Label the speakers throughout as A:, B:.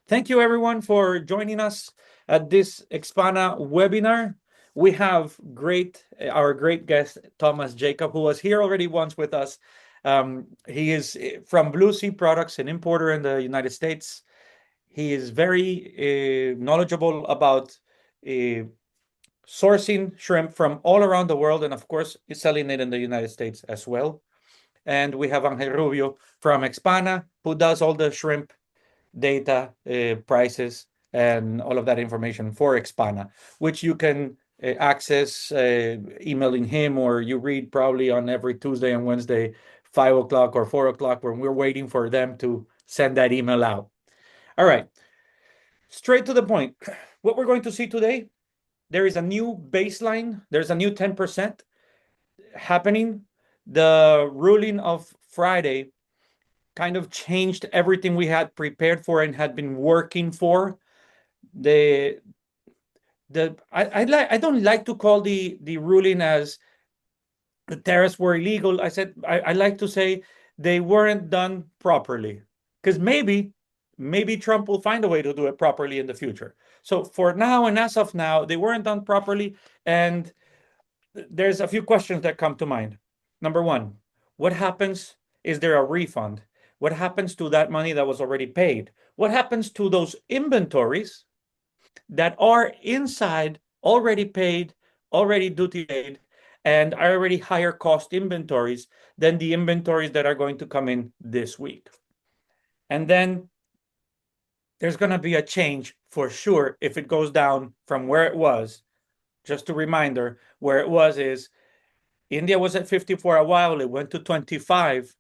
A: Thank you everyone for joining us at this Expana webinar. We have our great guest, Thomas Jacob, who was here already once with us. He is from Blue Sea Products, an importer in the United States. He is very knowledgeable about sourcing shrimp from all around the world, and of course, selling it in the United States as well. And we have Angel Rubio from Expana, who does all the shrimp data, prices, and all of that information for Expana, which you can access emailing him, or you read probably on every Tuesday and Wednesday, 5 o'clock or 4 o'clock, when we're waiting for them to send that email out. All right, straight to the point. What we're going to see today, there is a new baseline, there's a new 10% happening. The ruling of Friday kind of changed everything we had prepared for and had been working for. I don't like to call the ruling as the tariffs were illegal. I like to say they weren't done properly, because maybe Trump will find a way to do it properly in the future. So for now, and as of now, they weren't done properly, and there's a few questions that come to mind. Number one, what happens? Is there a refund? What happens to that money that was already paid? What happens to those inventories that are inside, already paid, already duty paid, and are already higher cost inventories than the inventories that are going to come in this week? And then there's going to be a change for sure if it goes down from where it was. Just a reminder, where it was is India was at 50 for a while. It went to 25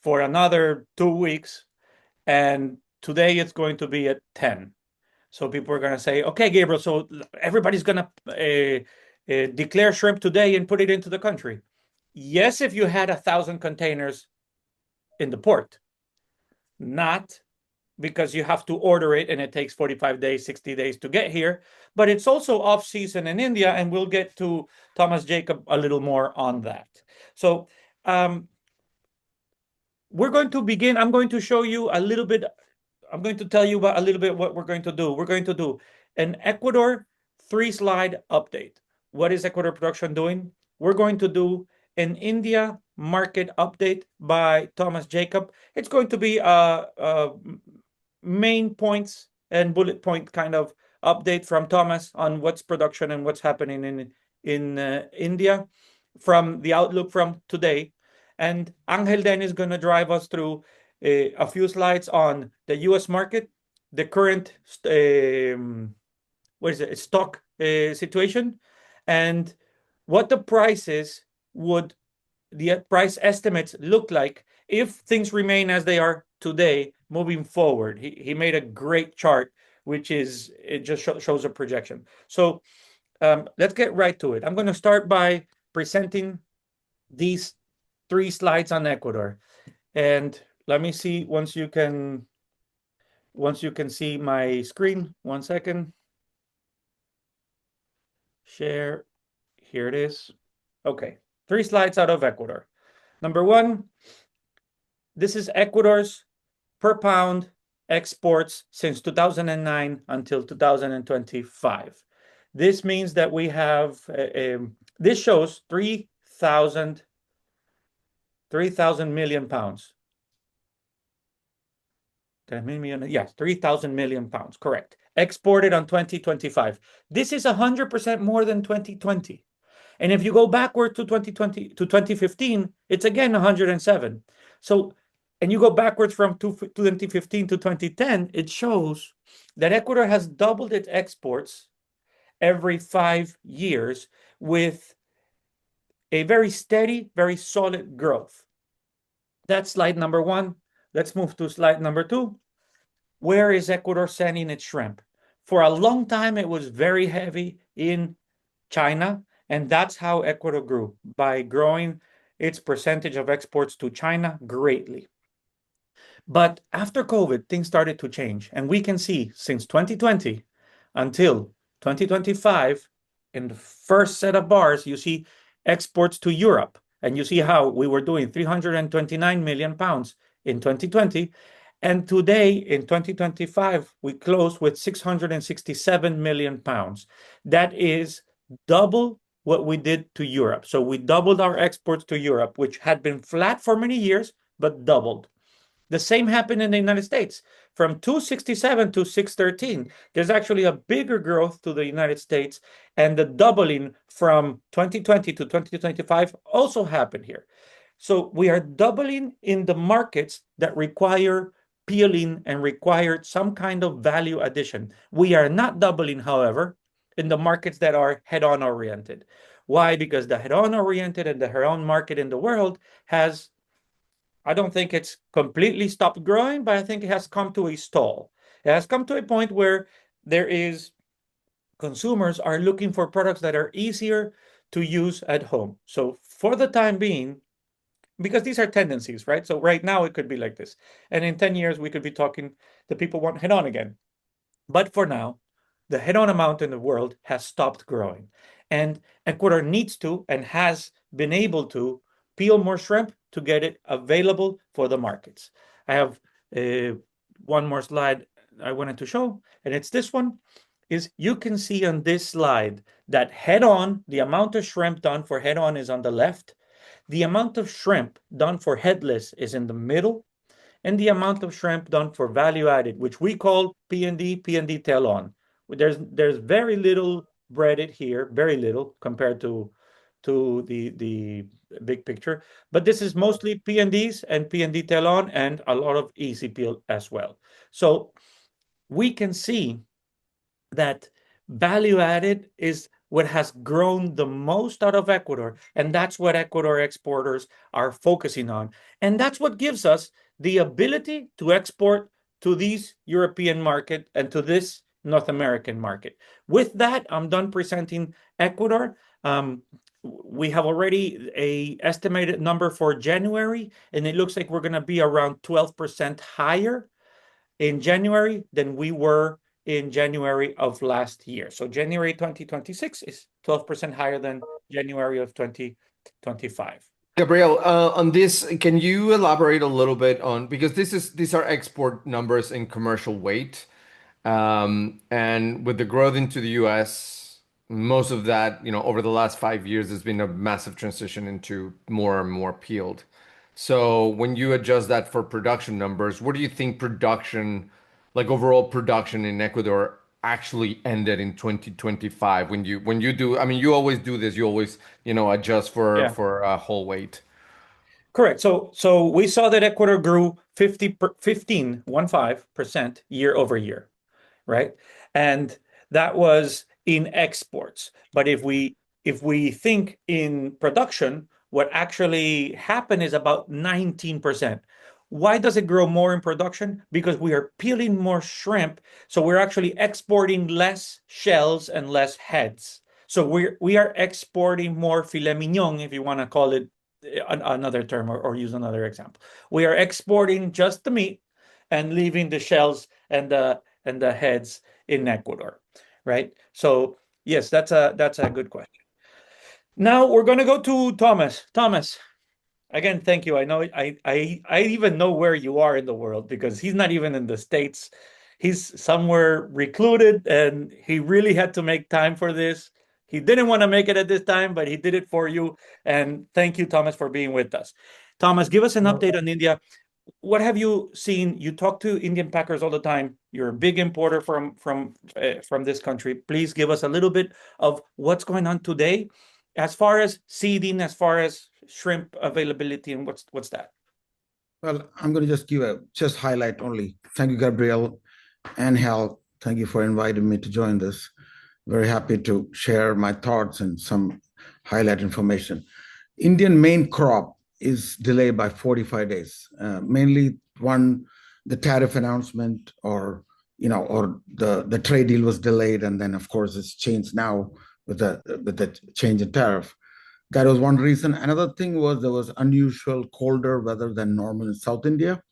A: for another 2 weeks. And today it's going to be at 10. So people are going to say, okay, Gabriel, so everybody's going to declare shrimp today and put it into the country. Yes, if you had 1,000 containers in the port, not because you have to order it and it takes 45 days, 60 days to get here. But it's also off season in India, and we'll get to Thomas Jacob a little more on that. So we're going to begin. I'm going to show you a little bit. I'm going to tell you about a little bit what we're going to do. We're going to do an Ecuador 3-slide update. What is Ecuador production doing? We're going to do an India market update by Thomas Jacob. It's going to be a main points and bullet point kind of update from Thomas on what's production and what's happening in India from the outlook from today. And Angel then is going to drive us through a few slides on the U.S. market, the current stock situation, and what the prices would, the price estimates look like if things remain as they are today moving forward. He made a great chart, which is, it just shows a projection. So let's get right to it. I'm going to start by presenting these 3 slides on Ecuador. And let me see once you can see my screen. 1 second. Share. Here it is. Okay. 3 slides out of Ecuador. Number 1, this is Ecuador's per pound exports since 2009 until 2025. This means that we have, this shows 3,000 million pounds. Yes, 3,000 million pounds, correct. Exported on 2025. This is 100% more than 2020. And if you go backward to 2020 to 2015, it's again 107. So, and you go backwards from 2015 to 2010, it shows that Ecuador has doubled its exports every 5 years with a very steady, very solid growth. That's slide number 1. Let's move to slide number 2. Where is Ecuador sending its shrimp? For a long time, it was very heavy in China, and that's how Ecuador grew, by growing its percentage of exports to China greatly. But after COVID, things started to change, and we can see since 2020 until 2025, in the first set of bars, you see exports to Europe, and you see how we were doing 329 million pounds in 2020, And today, in 2025, we closed with 667 million pounds. That is double what we did to Europe. So we doubled our exports to Europe, which had been flat for many years, but doubled. The same happened in the United States. From 267 to 613, there's actually a bigger growth to the United States, and the doubling from 2020 to 2025 also happened here. So we are doubling in the markets that require peeling and require some kind of value addition. We are not doubling, however, in the markets that are head-on oriented. Why? Because the head-on oriented and the head-on market in the world has, I don't think it's completely stopped growing, but I think it has come to a stall. It has come to a point where there is consumers are looking for products that are easier to use at home. So for the time being, because these are tendencies, right? So right now it could be like this. And in 10 years, we could be talking that people want head on again. But for now, the head on amount in the world has stopped growing. And Ecuador needs to and has been able to peel more shrimp to get it available for the markets. I have one more slide I wanted to show, and it's this one. Is you can see on this slide that head on, the amount of shrimp done for head on is on the left. The amount of shrimp done for headless is in the middle, and the amount of shrimp done for value added, which we call P&D tail on. There's very little breaded here, very little compared to the big picture. But this is mostly P&Ds and P&D tail on, and a lot of easy peel as well. So we can see that value added is what has grown the most out of Ecuador, and that's what Ecuador exporters are focusing on. And that's what gives us the ability to export to these European market and to this North American market. With that, I'm done presenting Ecuador. We have already a estimated number for January, and it looks like we're going to be around 12% higher in January than we were in January of last year. So January 2026 is 12% higher than January of 2025.
B: Gabriel, on this, can you elaborate a little bit on, because these are export numbers in commercial weight, and with the growth into the US, most of that, over the last 5 years, there's been a massive transition into more and more peeled. So when you adjust that for production numbers, what do you think production, like overall production in Ecuador, actually ended in 2025? When you do, I mean, you always do this, you always, adjust for
A: Yeah,
B: for whole weight.
A: correct. So we saw that Ecuador grew 15% year over year, right? And that was in exports. But if we think in production, what actually happened is about 19%. Why does it grow more in production? Because we are peeling more shrimp, so we're actually exporting less shells and less heads. So we are exporting more filet mignon, if you want to call it another term, or use another example. We are exporting just the meat and leaving the shells and the heads in Ecuador, right? So yes, that's a good question. Now we're going to go to Thomas. Thomas, again, thank you. I know I even know where you are in the world, because he's not even in the States. He's somewhere recluded, and he really had to make time for this. He didn't want to make it at this time, but he did it for you. And thank you, Thomas, for being with us. Thomas, give us an update on India. What have you seen? You talk to Indian packers all the time. You're a big importer from this country. Please give us a little bit of what's going on today, as far as seeding, as far as shrimp availability, and what's that?
C: Well, I'm going to just highlight only. Thank you, Gabriel and Hal. Thank you for inviting me to join this. Very happy to share my thoughts and some highlight information. Indian main crop is delayed by 45 days. Mainly one, the tariff announcement, or the trade deal was delayed, and then of course it's changed now with the change in tariff. That was one reason. Another thing was there was unusual colder weather than normal in South India.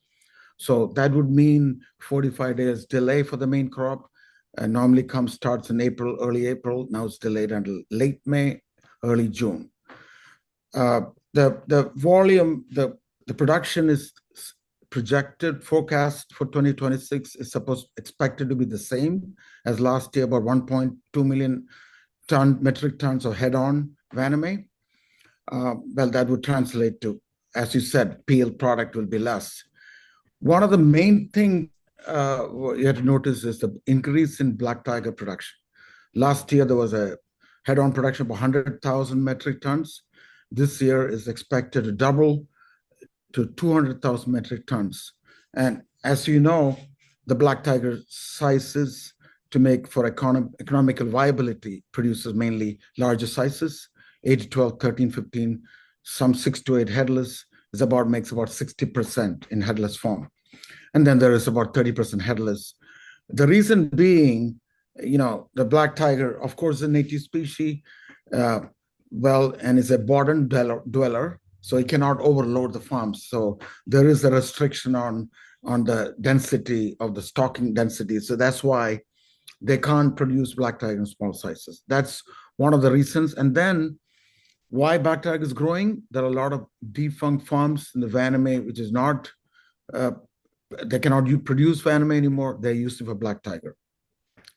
C: So that would mean 45 days delay for the main crop. Normally starts in April, early April. Now it's delayed until late May, early June. The volume, the production is projected forecast for 2026 is expected to be the same as last year, about 1.2 million metric tons of head-on vaname. Well, that would translate to, as you said, peeled product will be less. One of the main things you have to notice is the increase in black tiger production. Last year, there was a head-on production of 100,000 metric tons. This year is expected to double to 200,000 metric tons. And as you know, the black tiger sizes to make for economical viability produces mainly larger sizes, 8 to 12, 13, 15, some 6 to 8 headless makes about 60% in headless form. And then there is about 30% headless. The reason being, the black tiger, of course, is a native species, and is a bottom dweller, so it cannot overload the farms. So there is a restriction on the density of the stocking density. So that's why they can't produce black tiger in small sizes. That's one of the reasons. And then why black tiger is growing, there are a lot of defunct farms in the vaname, which is not, they cannot produce vaname anymore. They're used for black tiger.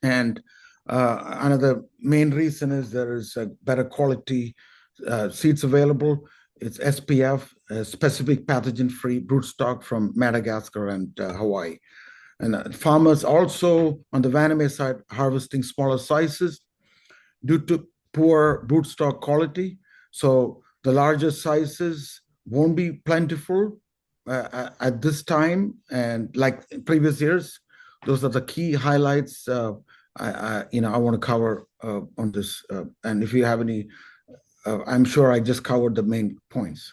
C: And another main reason is there is a better quality seeds available. It's SPF, specific pathogen-free broodstock from Madagascar and Hawaii. And farmers also, on the vaname side, harvesting smaller sizes due to poor broodstock quality. So the larger sizes won't be plentiful at this time. And like in previous years, those are the key highlights I want to cover on this. And if you have any, I'm sure I just covered the main points.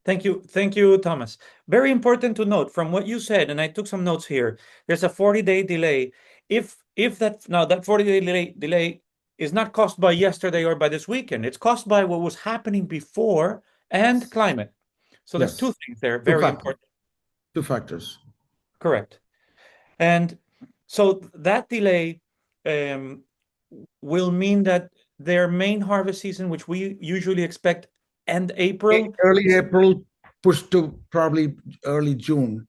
A: Thank you, Thomas. Very important to note from what you said, and I took some notes here. There's a 40-day delay. If that 40-day delay is not caused by yesterday or by this weekend, it's caused by what was happening before and climate. So there's two things there, very important.
C: Two factors.
A: Correct. And so that delay will mean that their main harvest season, which we usually expect end April.
C: Early April, pushed to probably early June.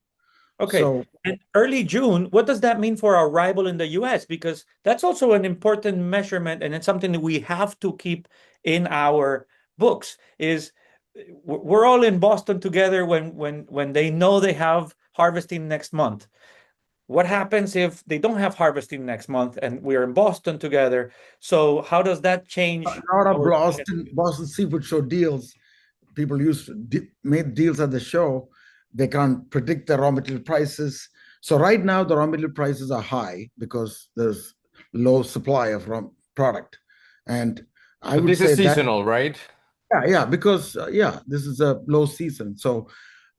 A: Okay. So, and early June, what does that mean for our arrival in the US? Because that's also an important measurement, and it's something that we have to keep in our books. Is we're all in Boston together when they know they have harvesting next month. What happens if they don't have harvesting next month and we're in Boston together? So how does that change?
C: A lot of Boston Seafood Show deals. People made deals at the show. They can't predict the raw material prices. So right now the raw material prices are high because there's low supply of raw product. And I would say
B: this is seasonal, right?
C: Yeah, because this is a low season. So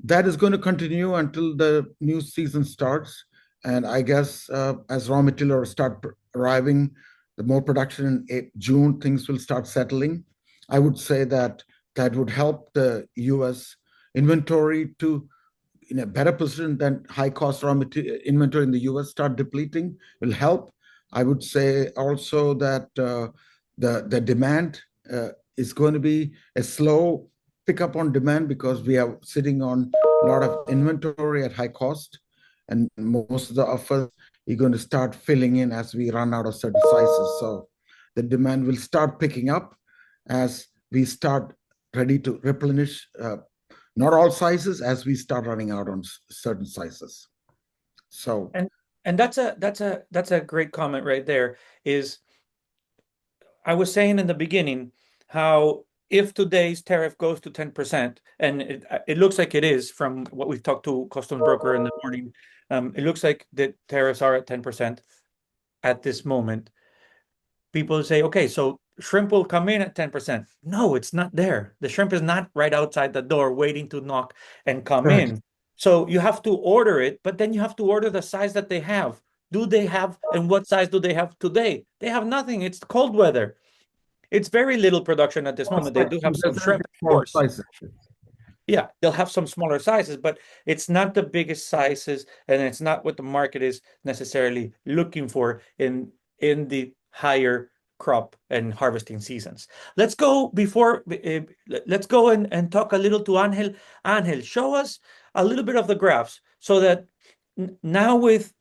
C: that is going to continue until the new season starts. And I guess as raw material start arriving, the more production in June, things will start settling. I would say that would help the U.S. inventory to in a better position than high-cost raw material inventory in the U.S. start depleting. Will help. I would say also that the demand is going to be a slow pickup on demand because we are sitting on a lot of inventory at high cost. And most of the offers you're going to start filling in as we run out of certain sizes. So the demand will start picking up as we start ready to replenish not all sizes as we start running out on certain sizes. So
A: and that's a great comment right there. Is I was saying in the beginning how if today's tariff goes to 10%, and it looks like it is from what we've talked to customs broker in the morning, it looks like the tariffs are at 10% at this moment. People say, okay, so shrimp will come in at 10%. No, it's not there. The shrimp is not right outside the door waiting to knock and come in. So you have to order it, but then you have to order the size that they have. Do they have, and what size do they have today? They have nothing. It's cold weather. It's very little production at this moment. They do have some shrimp, of course. Yeah, they'll have some smaller sizes, but it's not the biggest sizes, and it's not what the market is necessarily looking for in the higher crop and harvesting seasons. Let's go and talk a little to Angel. Angel, show us a little bit of the graphs so that now with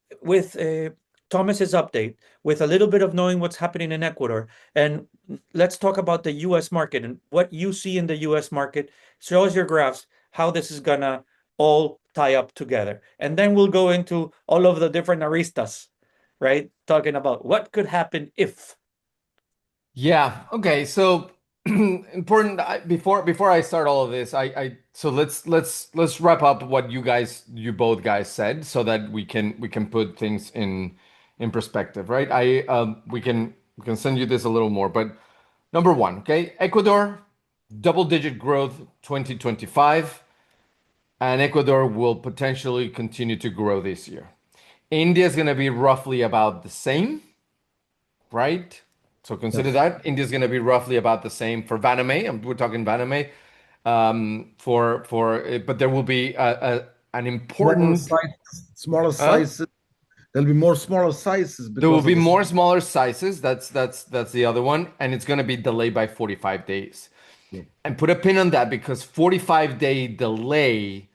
A: Thomas's update, with a little bit of knowing what's happening in Ecuador, and let's talk about the U.S. market and what you see in the U.S. market. Show us your graphs, how this is gonna all tie up together, and then we'll go into all of the different aristas, right? Talking about what could happen if.
B: Yeah. Okay. So important before I start all of this, I so let's wrap up what you both guys said so that we can put things in perspective, right? We can send you this a little more, but number one, okay, Ecuador, double-digit growth 2025, and Ecuador will potentially continue to grow this year. India is going to be roughly about the same, right? So consider
C: Yes.
B: that India is going to be roughly about the same for Vaname. We're talking Vaname. But there will be an
C: Smaller
B: important.
C: size, smaller
B: Huh?
C: sizes. There'll be more smaller sizes
B: There will
C: because of
B: be
C: the
B: more smaller sizes. That's the other one, and it's going to be delayed by 45 days.
C: yeah.
B: And put a pin on that because 45-day delay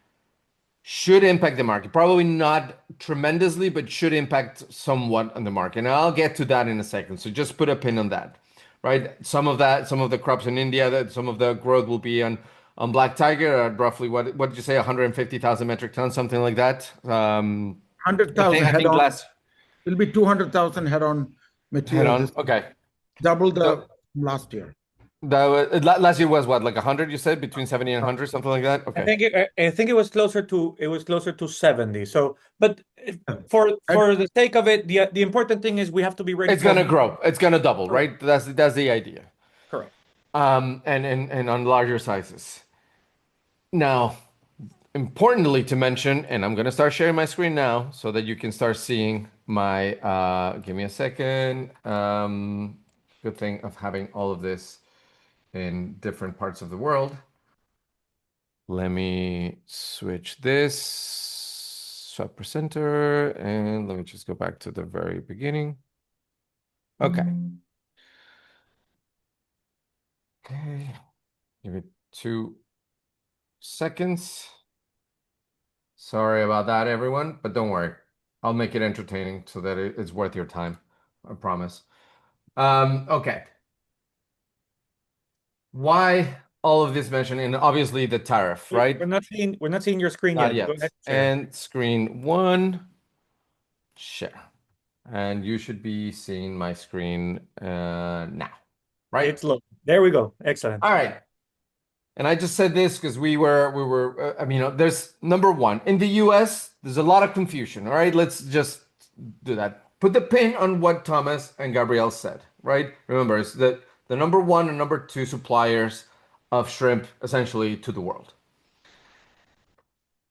B: should impact the market. Probably not tremendously, but should impact somewhat on the market. And I'll get to that in a second. So just put a pin on that, right? Some of the crops in India, some of the growth will be on Black Tiger at roughly what did you say, 150,000 metric tons, something like that. I think
C: 100,000
B: I
C: head
B: think
C: on.
B: last
C: It'll be 200,000 head on
B: head
C: material this
B: on. Okay.
C: double the
B: So
C: last year.
B: last year was what, like 100, you said, between 70 and 100, something like that? Okay.
A: I think it was closer to 70. So, but
C: And
A: for the sake of it, the important thing is we have to be ready
B: It's
A: for
B: gonna grow. It's gonna double,
A: correct.
B: right? That's the idea.
A: Correct.
B: And on larger sizes. Now, importantly to mention, and I'm gonna start sharing my screen now so that you can start seeing my give me a second. Good thing of having all of this in different parts of the world. Let me switch this, swap presenter, and let me just go back to the very beginning. Okay. Okay. Give it 2 seconds. Sorry about that, everyone, but don't worry. I'll make it entertaining so that it's worth your time. I promise. Okay. Why all of this mention? And obviously the tariff,
A: We're
B: right?
A: not seeing your screen
B: Not
A: yet. Go ahead,
B: yet.
A: share.
B: And screen one, share. And you should be seeing my screen now, right?
A: It's low. There we go. Excellent.
B: All right. And I just said this because we were I mean, there's number one in the US, there's a lot of confusion. All right, let's just do that. Put the pin on what Thomas and Gabriel said, right? Remember, it's the number one and number two suppliers of shrimp essentially to the world.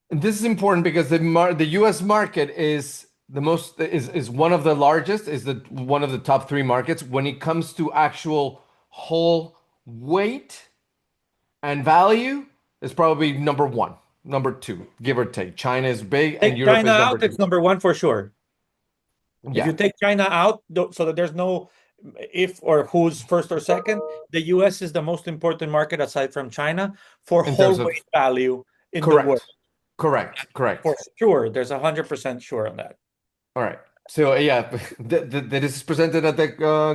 B: And this is important because the US market is the most is one of the largest, is the one of the top three markets when it comes to actual whole weight and value is probably number one, number two, give or take. China is big and
A: Take
B: Europe
A: China
B: is number
A: out,
B: two.
A: it's number one for sure. If you
B: Yeah.
A: take China out, so that there's no if or who's first or second, the US is the most important market aside from China for
B: In
A: whole
B: terms of
A: weight value in the world.
B: correct, correct,
A: For
B: correct.
A: sure. There's 100% sure on that.
B: All right. So yeah, that is presented at the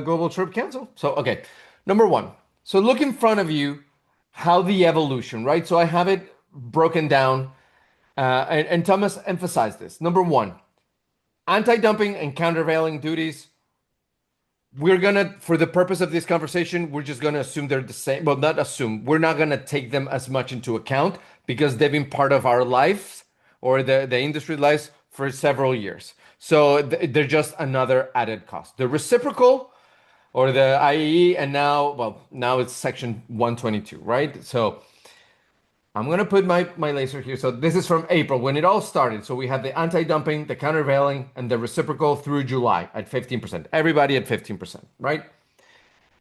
B: Global Shrimp Council. So okay, number one. So look in front of you, how the evolution, right? So I have it broken down, and Thomas emphasized this. Number one, anti-dumping and countervailing duties. We're gonna, for the purpose of this conversation, we're just gonna assume they're the same. Well, not assume. We're not gonna take them as much into account because they've been part of our lives or the industry lives for several years. So they're just another added cost. The reciprocal or the IEE, and now it's section 122, right? So I'm going to put my laser here. So this is from April when it all started. So we had the anti-dumping, the countervailing, and the reciprocal through July at 15%. Everybody at 15%, right?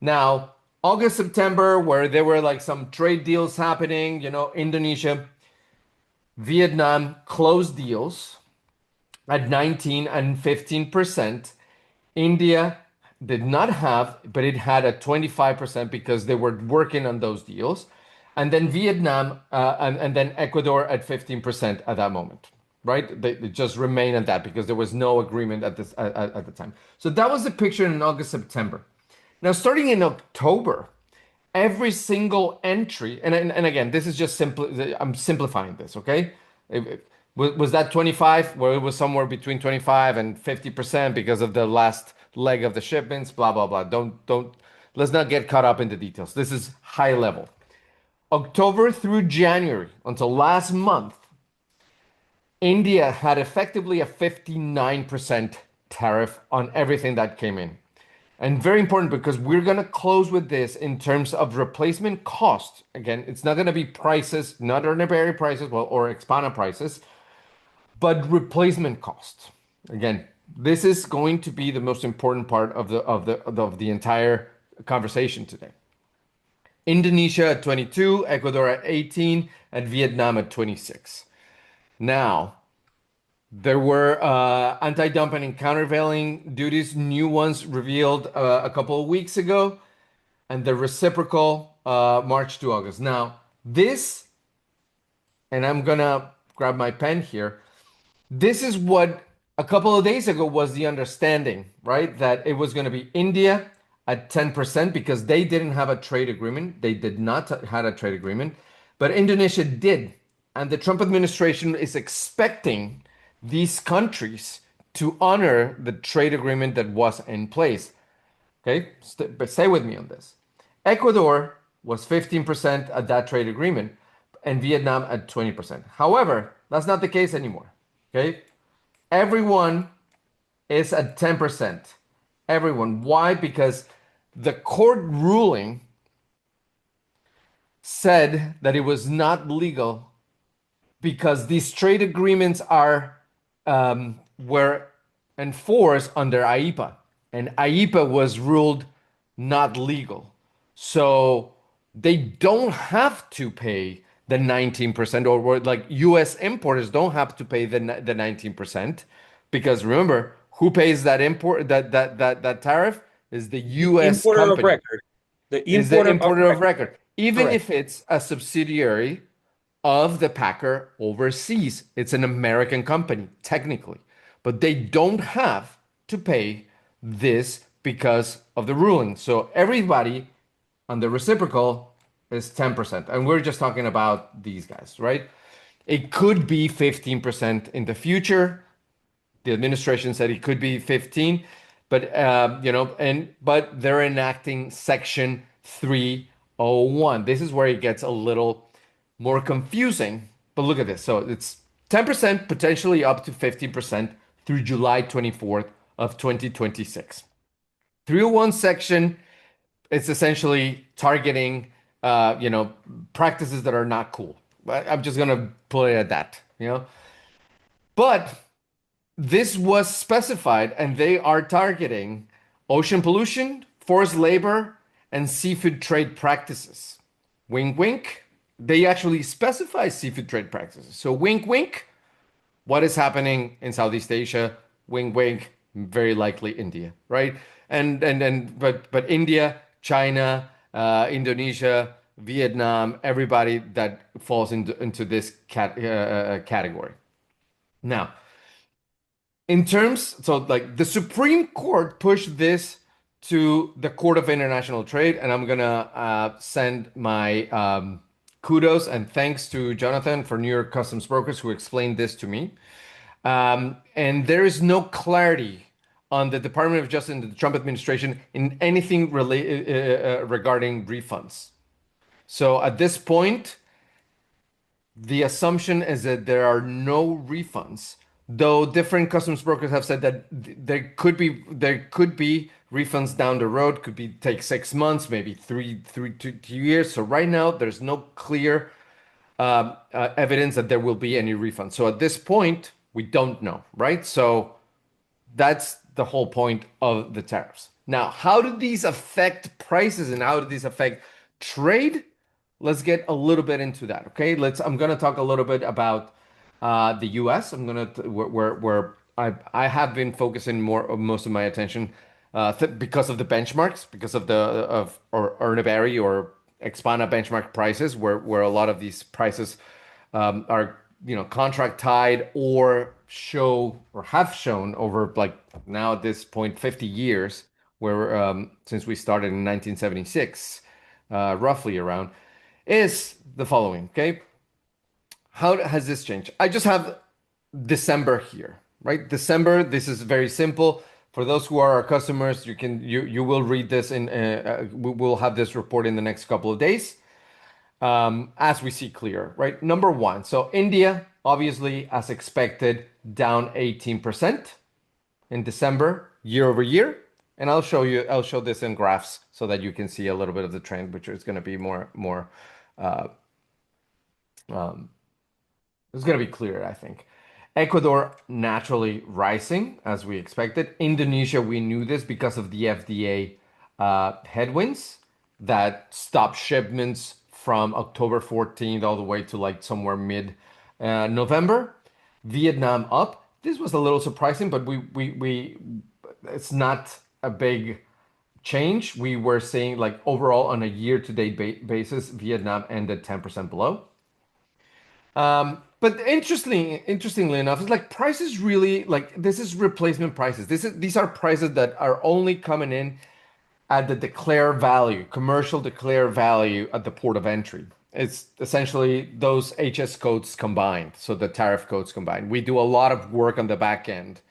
B: Now, August, September, where there were like some trade deals happening, Indonesia, Vietnam closed deals at 19 and 15%. India did not have, but it had a 25% because they were working on those deals. and then Vietnam, and then Ecuador at 15% at that moment, right? They just remain at that because there was no agreement at the time. So that was the picture in August, September. Now, starting in October, every single entry, and again, this is just simple. I'm simplifying this, okay? Was that 25, where it was somewhere between 25 and 50% because of the last leg of the shipments, blah blah blah. Don't let's not get caught up in the details. This is high level. October through January until last month, India had effectively a 59% tariff on everything that came in. And very important because we're going to close with this in terms of replacement cost. Again, it's not going to be prices, not ordinary prices, well, or expanded prices, but replacement cost. Again, this is going to be the most important part of the entire conversation today. Indonesia at 22, Ecuador at 18, and Vietnam at 26. Now, there were anti-dumping and countervailing duties, new ones revealed a couple of weeks ago, and the reciprocal March to August. Now, this, and I'm gonna grab my pen here, this is what a couple of days ago was the understanding, right? That it was going to be India at 10% because they didn't have a trade agreement. They did not had a trade agreement, but Indonesia did. And the Trump administration is expecting these countries to honor the trade agreement that was in place. Okay, but stay with me on this. Ecuador was 15% at that trade agreement and Vietnam at 20%. However, that's not the case anymore. Okay, everyone is at 10%. Everyone. Why? Because the court ruling said that it was not legal because these trade agreements were enforced under IEPA, and IEPA was ruled not legal. So they don't have to pay the 19%, or like US importers don't have to pay the 19%, because remember, who pays that tariff is the US
A: Importer of
B: company,
A: record. The
B: is the
A: importer of
B: importer of
A: record.
B: record, even
A: Correct.
B: if it's a subsidiary of the packer overseas. It's an American company, technically, but they don't have to pay this because of the ruling. So everybody on the reciprocal is 10%. And we're just talking about these guys, right? It could be 15% in the future. The administration said it could be 15, but but they're enacting Section 301. This is where it gets a little more confusing. But look at this. So it's 10%, potentially up to 15% through July 24th of 2026. 301 section, it's essentially targeting practices that are not cool. I'm just gonna put it at that. But this was specified, and they are targeting ocean pollution, forced labor, and seafood trade practices. Wink, wink. They actually specify seafood trade practices. So wink, wink. What is happening in Southeast Asia? Wink, wink. Very likely India, right? But India, China, Indonesia, Vietnam, everybody that falls into this category. Now, so like the Supreme Court pushed this to the Court of International Trade, and I'm gonna send my kudos and thanks to Jonathan for New York Customs Brokers who explained this to me. And there is no clarity on the Department of Justice and the Trump administration in anything regarding refunds. So at this point, the assumption is that there are no refunds, though different customs brokers have said that there could be refunds down the road, take 6 months, maybe 2 years. So right now, there's no clear evidence that there will be any refunds. So at this point, we don't know, right? So that's the whole point of the tariffs. Now, how do these affect prices and how do these affect trade? Let's get a little bit into that, okay? I'm going to talk a little bit about the U.S. I'm going to where I have been focusing most of my attention because of the benchmarks, because of or Urnaberry or Expana benchmark prices, where a lot of these prices are contract tied or show or have shown over like now at this point 50 years, where since we started in 1976, roughly around, is the following. Okay, how has this changed? I just have December here, right? December, this is very simple. For those who are our customers, you will read this in we will have this report in the next couple of days, as we see clear, right? Number one, so India, obviously, as expected, down 18% in December, year over year. And I'll show this in graphs so that you can see a little bit of the trend, which is going to be more, uh, um, it's going to be clear, I think. Ecuador naturally rising as we expected. Indonesia, we knew this because of the FDA headwinds that stopped shipments from October 14th all the way to like somewhere mid November. Vietnam up. This was a little surprising, but we it's not a big change. We were saying like overall on a year-to-date basis, Vietnam ended 10% below. But interestingly enough, it's like prices really like this is replacement prices. These are prices that are only coming in at the declare value, commercial declare value at the port of entry. It's essentially those HS codes combined, so the tariff codes combined. We do a lot of work on the back end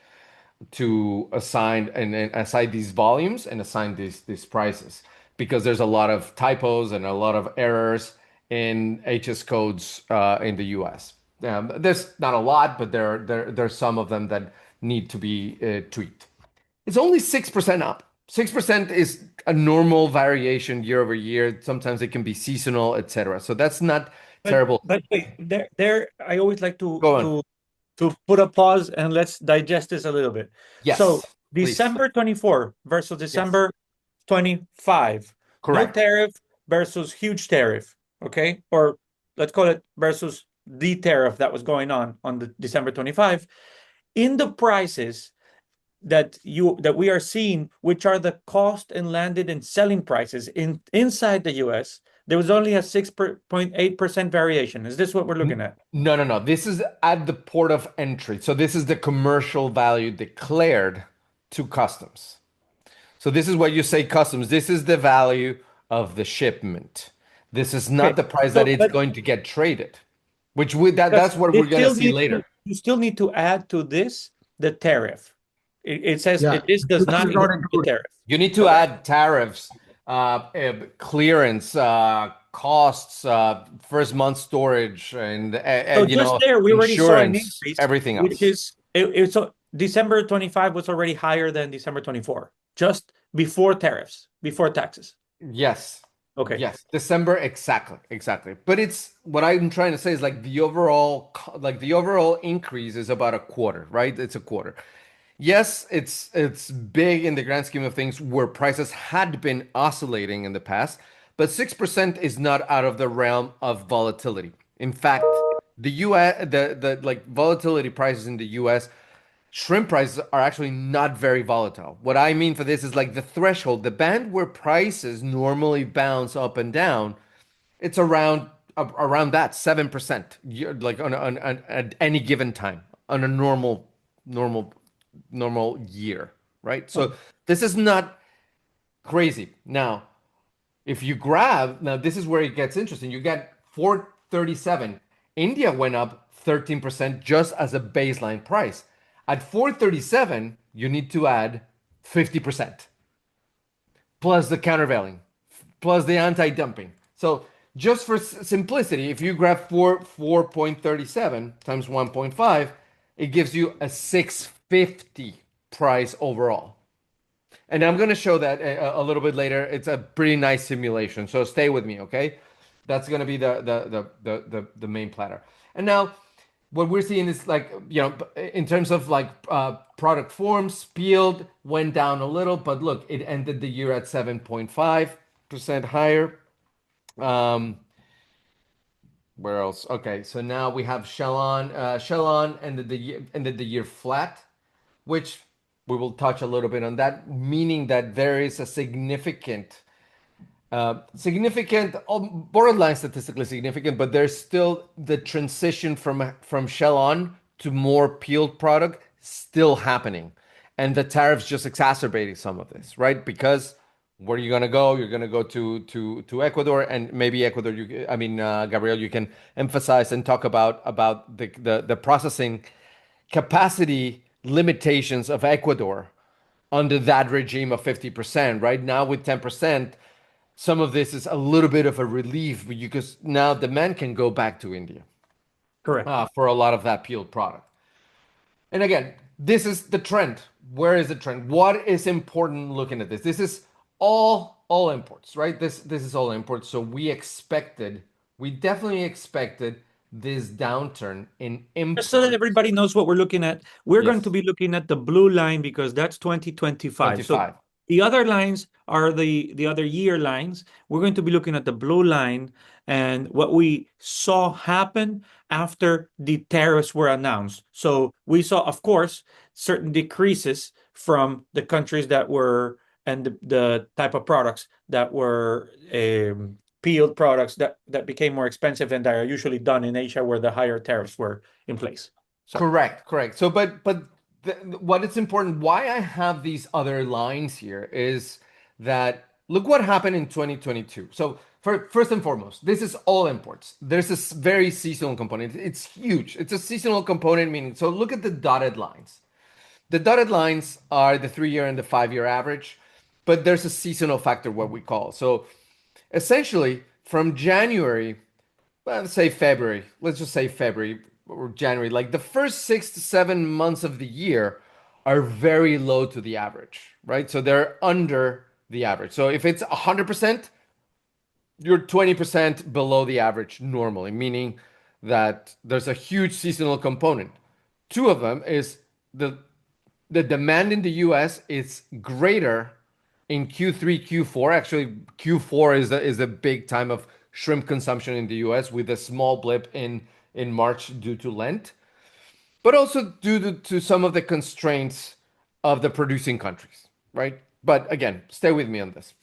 B: to assign and assign these volumes and assign these prices because there's a lot of typos and a lot of errors in HS codes in the US. There's not a lot, but there's some of them that need to be tweaked. It's only 6% up. 6% is a normal variation year over year. Sometimes it can be seasonal, etc. So that's not terrible.
A: But wait, there I always like
B: Go on.
A: to put a pause and let's digest this a little bit. So
B: Yes, please.
A: December 24 versus
B: Yes,
A: December 25. No
B: correct.
A: tariff versus huge tariff, okay? Or let's call it versus the tariff that was going on the December 25. In the prices that we are seeing, which are the cost and landed and selling prices inside the US, there was only a 6.8% variation. Is this what we're looking at?
B: No. This is at the port of entry. So this is the commercial value declared to customs. So this is what you say customs. This is the value of the shipment. This is not
A: Okay.
B: the price
A: So,
B: that it's
A: but
B: going to get traded, which that's what
A: they
B: we're going to
A: still
B: see
A: need
B: later.
A: you still need to add to this the tariff. It says
C: Yeah,
A: this does
C: this
A: not
C: is not
A: include the
C: included.
A: tariff.
B: You need to add tariffs, clearance, costs, first month storage, and
A: So just there, we already saw an
B: insurance,
A: increase,
B: everything
A: which
B: else.
A: is so December 25 was already higher than December 24, just before tariffs, before taxes.
B: Yes.
A: Okay.
B: Yes. December, exactly. But it's what I'm trying to say is like the overall increase is about a quarter, right? It's a quarter. Yes, it's big in the grand scheme of things where prices had been oscillating in the past, but 6% is not out of the realm of volatility. In fact, the US the like volatility prices in the US, shrimp prices are actually not very volatile. What I mean for this is like the threshold, the band where prices normally bounce up and down, it's around that 7%, like on at any given time on a normal normal year, right? So this is not crazy. Now, if you grab, now this is where it gets interesting. You get 437. India went up 13% just as a baseline price. At 437, you need to add 50% plus the countervailing, plus the anti-dumping. So just for simplicity, if you grab 4.37 times 1.5, it gives you a 650 price overall. And I'm going to show that a little bit later. It's a pretty nice simulation. So stay with me, okay? That's going to be the main platter. And now what we're seeing is like, in terms of like product forms, peeled went down a little, but look, it ended the year at 7.5% higher. Where else? Okay, so now we have Shellon. Shellon ended the year flat, which we will touch a little bit on that, meaning that there is a significant Significant, borderline statistically significant, but there's still the transition from shell on to more peeled product still happening, and the tariffs just exacerbating some of this, right? Because where are you gonna go? You're gonna go to Ecuador, and maybe Ecuador. Gabriel, you can emphasize and talk about the processing capacity limitations of Ecuador under that regime of 50%. Right now, with 10%, some of this is a little bit of a relief because now demand can go back to India
A: Correct.
B: for a lot of that peeled product. And again, this is the trend. Where is the trend? What is important looking at this? This is all imports, right? This is all imports. So we definitely expected this downturn in
A: Just so that
B: imports.
A: everybody knows what we're looking at, we're going to
B: Yes,
A: be looking at the blue line because that's 2025. So
B: 25.
A: the other lines are the other year lines. We're going to be looking at the blue line and what we saw happen after the tariffs were announced. So we saw, of course, certain decreases from the countries that were and the type of products that were peeled products that became more expensive and that are usually done in Asia where the higher tariffs were in place. So
B: Correct. So, what is important, why I have these other lines here is that look what happened in 2022. So, first and foremost, this is all imports. There's this very seasonal component. It's huge. It's a seasonal component, meaning, so look at the dotted lines. The dotted lines are the 3-year and the 5-year average, but there's a seasonal factor, what we call. So, essentially, from January, let's say February, let's just say February or January, like the first 6 to 7 months of the year are very low to the average, right? So they're under the average. So if it's 100%, you're 20% below the average normally, meaning that there's a huge seasonal component. Two of them is the demand in the US is greater in Q3, Q4. Actually, Q4 is a big time of shrimp consumption in the US with a small blip in March due to Lent, but also due to some of the constraints of the producing countries, right? But again, stay with me on this.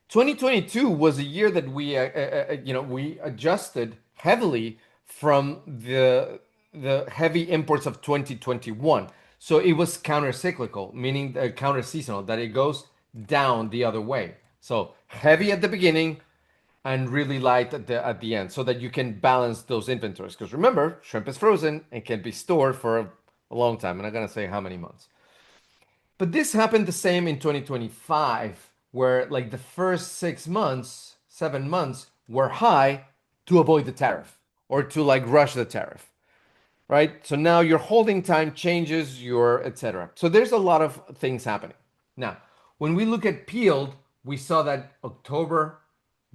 B: 2022 was a year that we adjusted heavily from the heavy imports of 2021. So it was counter-cyclical, meaning counter-seasonal, that it goes down the other way. So heavy at the beginning and really light at the end, so that you can balance those inventories. Because remember, shrimp is frozen and can be stored for a long time. I'm not gonna say how many months. But this happened the same in 2025, where like the first 6 months, 7 months were high to avoid the tariff or to like rush the tariff, right? So now your holding time changes, your etc. So there's a lot of things happening. Now, when we look at peeled, we saw that October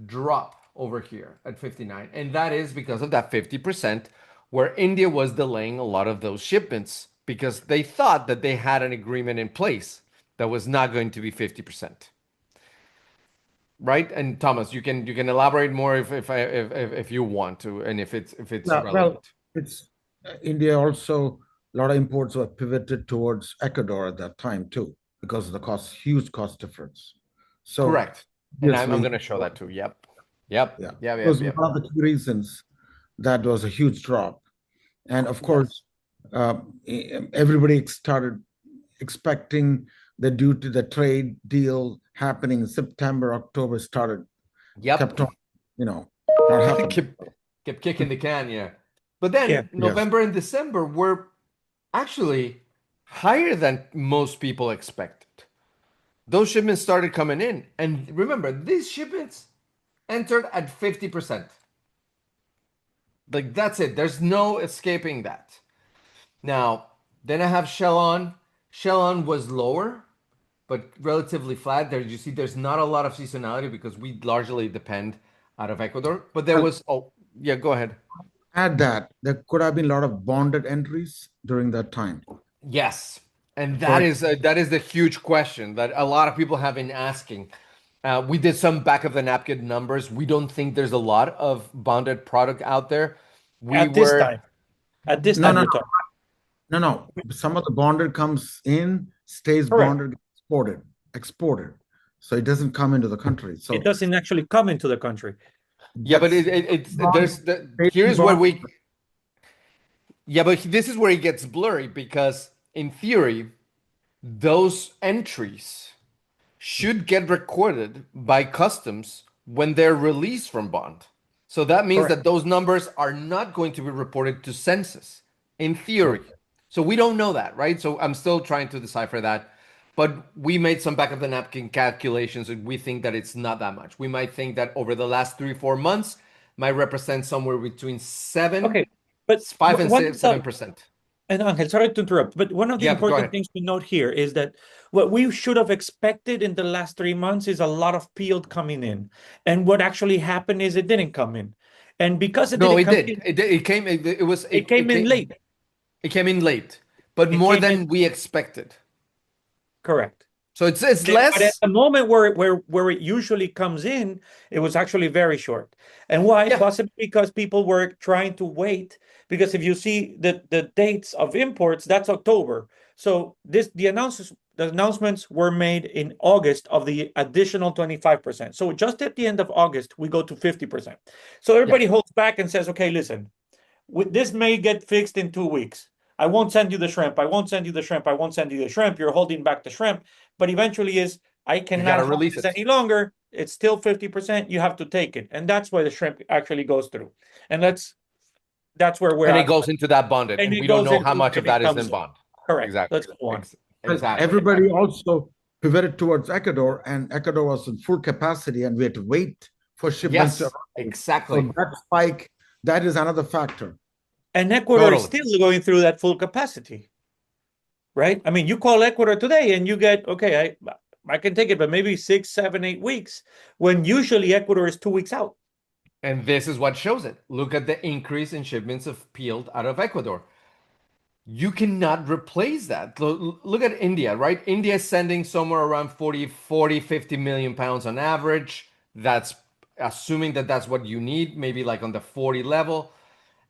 B: drop over here at 59, and that is because of that 50% where India was delaying a lot of those shipments because they thought that they had an agreement in place that was not going to be 50%. Right? And Thomas, you can elaborate more if you want to, and if it's
C: Yeah, well,
B: relevant.
C: it's India also, a lot of imports were pivoted towards Ecuador at that time too, because of the huge cost difference. So
B: Correct. And I'm
C: obviously,
B: going to show that too. Yep. Yep.
C: yeah,
B: Yep.
C: it
B: Yep.
C: was
B: Yep.
C: one of the key reasons that was a huge drop. And of
B: Yes.
C: course, everybody started expecting due to the trade deal happening in September, October
B: Yep.
C: kept on, not happening.
B: kept kept kicking the can, yeah. But
A: yeah,
B: then
C: Yes.
B: November and December were actually higher than most people expected. Those shipments started coming in. And remember, these shipments entered at 50%. Like that's it. There's no escaping that. Now, then I have Shellon. Shellon was lower, but relatively flat. There you see there's not a lot of seasonality because we largely depend out of Ecuador. But there
C: Well,
B: was, oh yeah, go ahead.
C: add that there could have been a lot of bonded entries during that time.
B: Yes, and
C: For
B: that is the huge question that a lot of people have been asking. We did some back of the napkin numbers. We don't think there's a lot of bonded product out there. We
A: at this
B: were
A: time. At this
C: no,
A: time,
C: no,
A: you're
C: no,
A: talking.
C: no, no. Some of the bonded comes in, stays
A: Correct.
C: bonded, exported. so it doesn't come into the country.
A: It
C: So
A: doesn't actually come into the country.
B: Yeah, but
C: that's
B: it's
C: bond, trading
B: here's where
C: bond.
B: we yeah, but this is where it gets blurry because in theory, those entries should get recorded by customs when they're released from bond. So that means
A: Correct.
B: that those numbers are not going to be reported to census in theory.
C: Okay.
B: So we don't know that, right? So I'm still trying to decipher that. But we made some back of the napkin calculations and we think that it's not that much. We might think that over the last 3 or 4 months might represent somewhere between
A: Okay, but
B: 5 and
A: one of the
B: 7%.
A: and Angel, sorry to interrupt, but one of the
B: Yeah, but go
A: important
B: ahead.
A: things to note here is that what we should have expected in the last 3 months is a lot of peeled coming in, and what actually happened is it didn't come in, and because it
B: No,
A: didn't
B: it
A: come
B: did.
A: in,
B: It came. It was.
A: it came in late.
B: It came in late, but
A: It
B: more
A: came in
B: than we expected.
A: correct.
B: So it's
A: But at
B: less.
A: the moment where it usually comes in, it was actually very short. And why?
B: Yeah,
A: Possibly because people were trying to wait. Because if you see the dates of imports, that's October. So the announcements were made in August of the additional 25%. So just at the end of August, we go to 50%. So
B: yeah.
A: everybody holds back and says, okay, listen, this may get fixed in 2 weeks. I won't send you the shrimp. I won't send you the shrimp. I won't send you the shrimp. You're holding back the shrimp. But eventually is I
B: You
A: cannot
B: gotta
A: hold
B: release
A: this
B: it,
A: any longer. It's still 50%. You have to take it. And that's why the shrimp actually goes through. And that's where we're
B: and it
A: at.
B: goes into that bonded,
A: And
B: and
A: it
B: we don't
A: goes
B: know how
A: into
B: much of
A: and it
B: that is
A: comes
B: in
A: in.
B: bond.
A: Correct.
B: Exactly.
A: Let's go on.
B: Exactly.
C: Everybody also pivoted towards Ecuador, and Ecuador was in full capacity, and we had to wait for shipments to
B: Yes.
C: arrive. So
B: Exactly.
C: that spike, that is another factor.
A: And Ecuador is
B: Totally.
A: still going through that full capacity, right? I mean, you call Ecuador today and you get, okay, I can take it, but maybe 6, 7, 8 weeks, when usually Ecuador is 2 weeks out.
B: And this is what shows it. Look at the increase in shipments of peeled out of Ecuador. You cannot replace that. Look at India, right? India is sending somewhere around 50 million pounds on average. That's assuming that that's what you need, maybe like on the 40 level.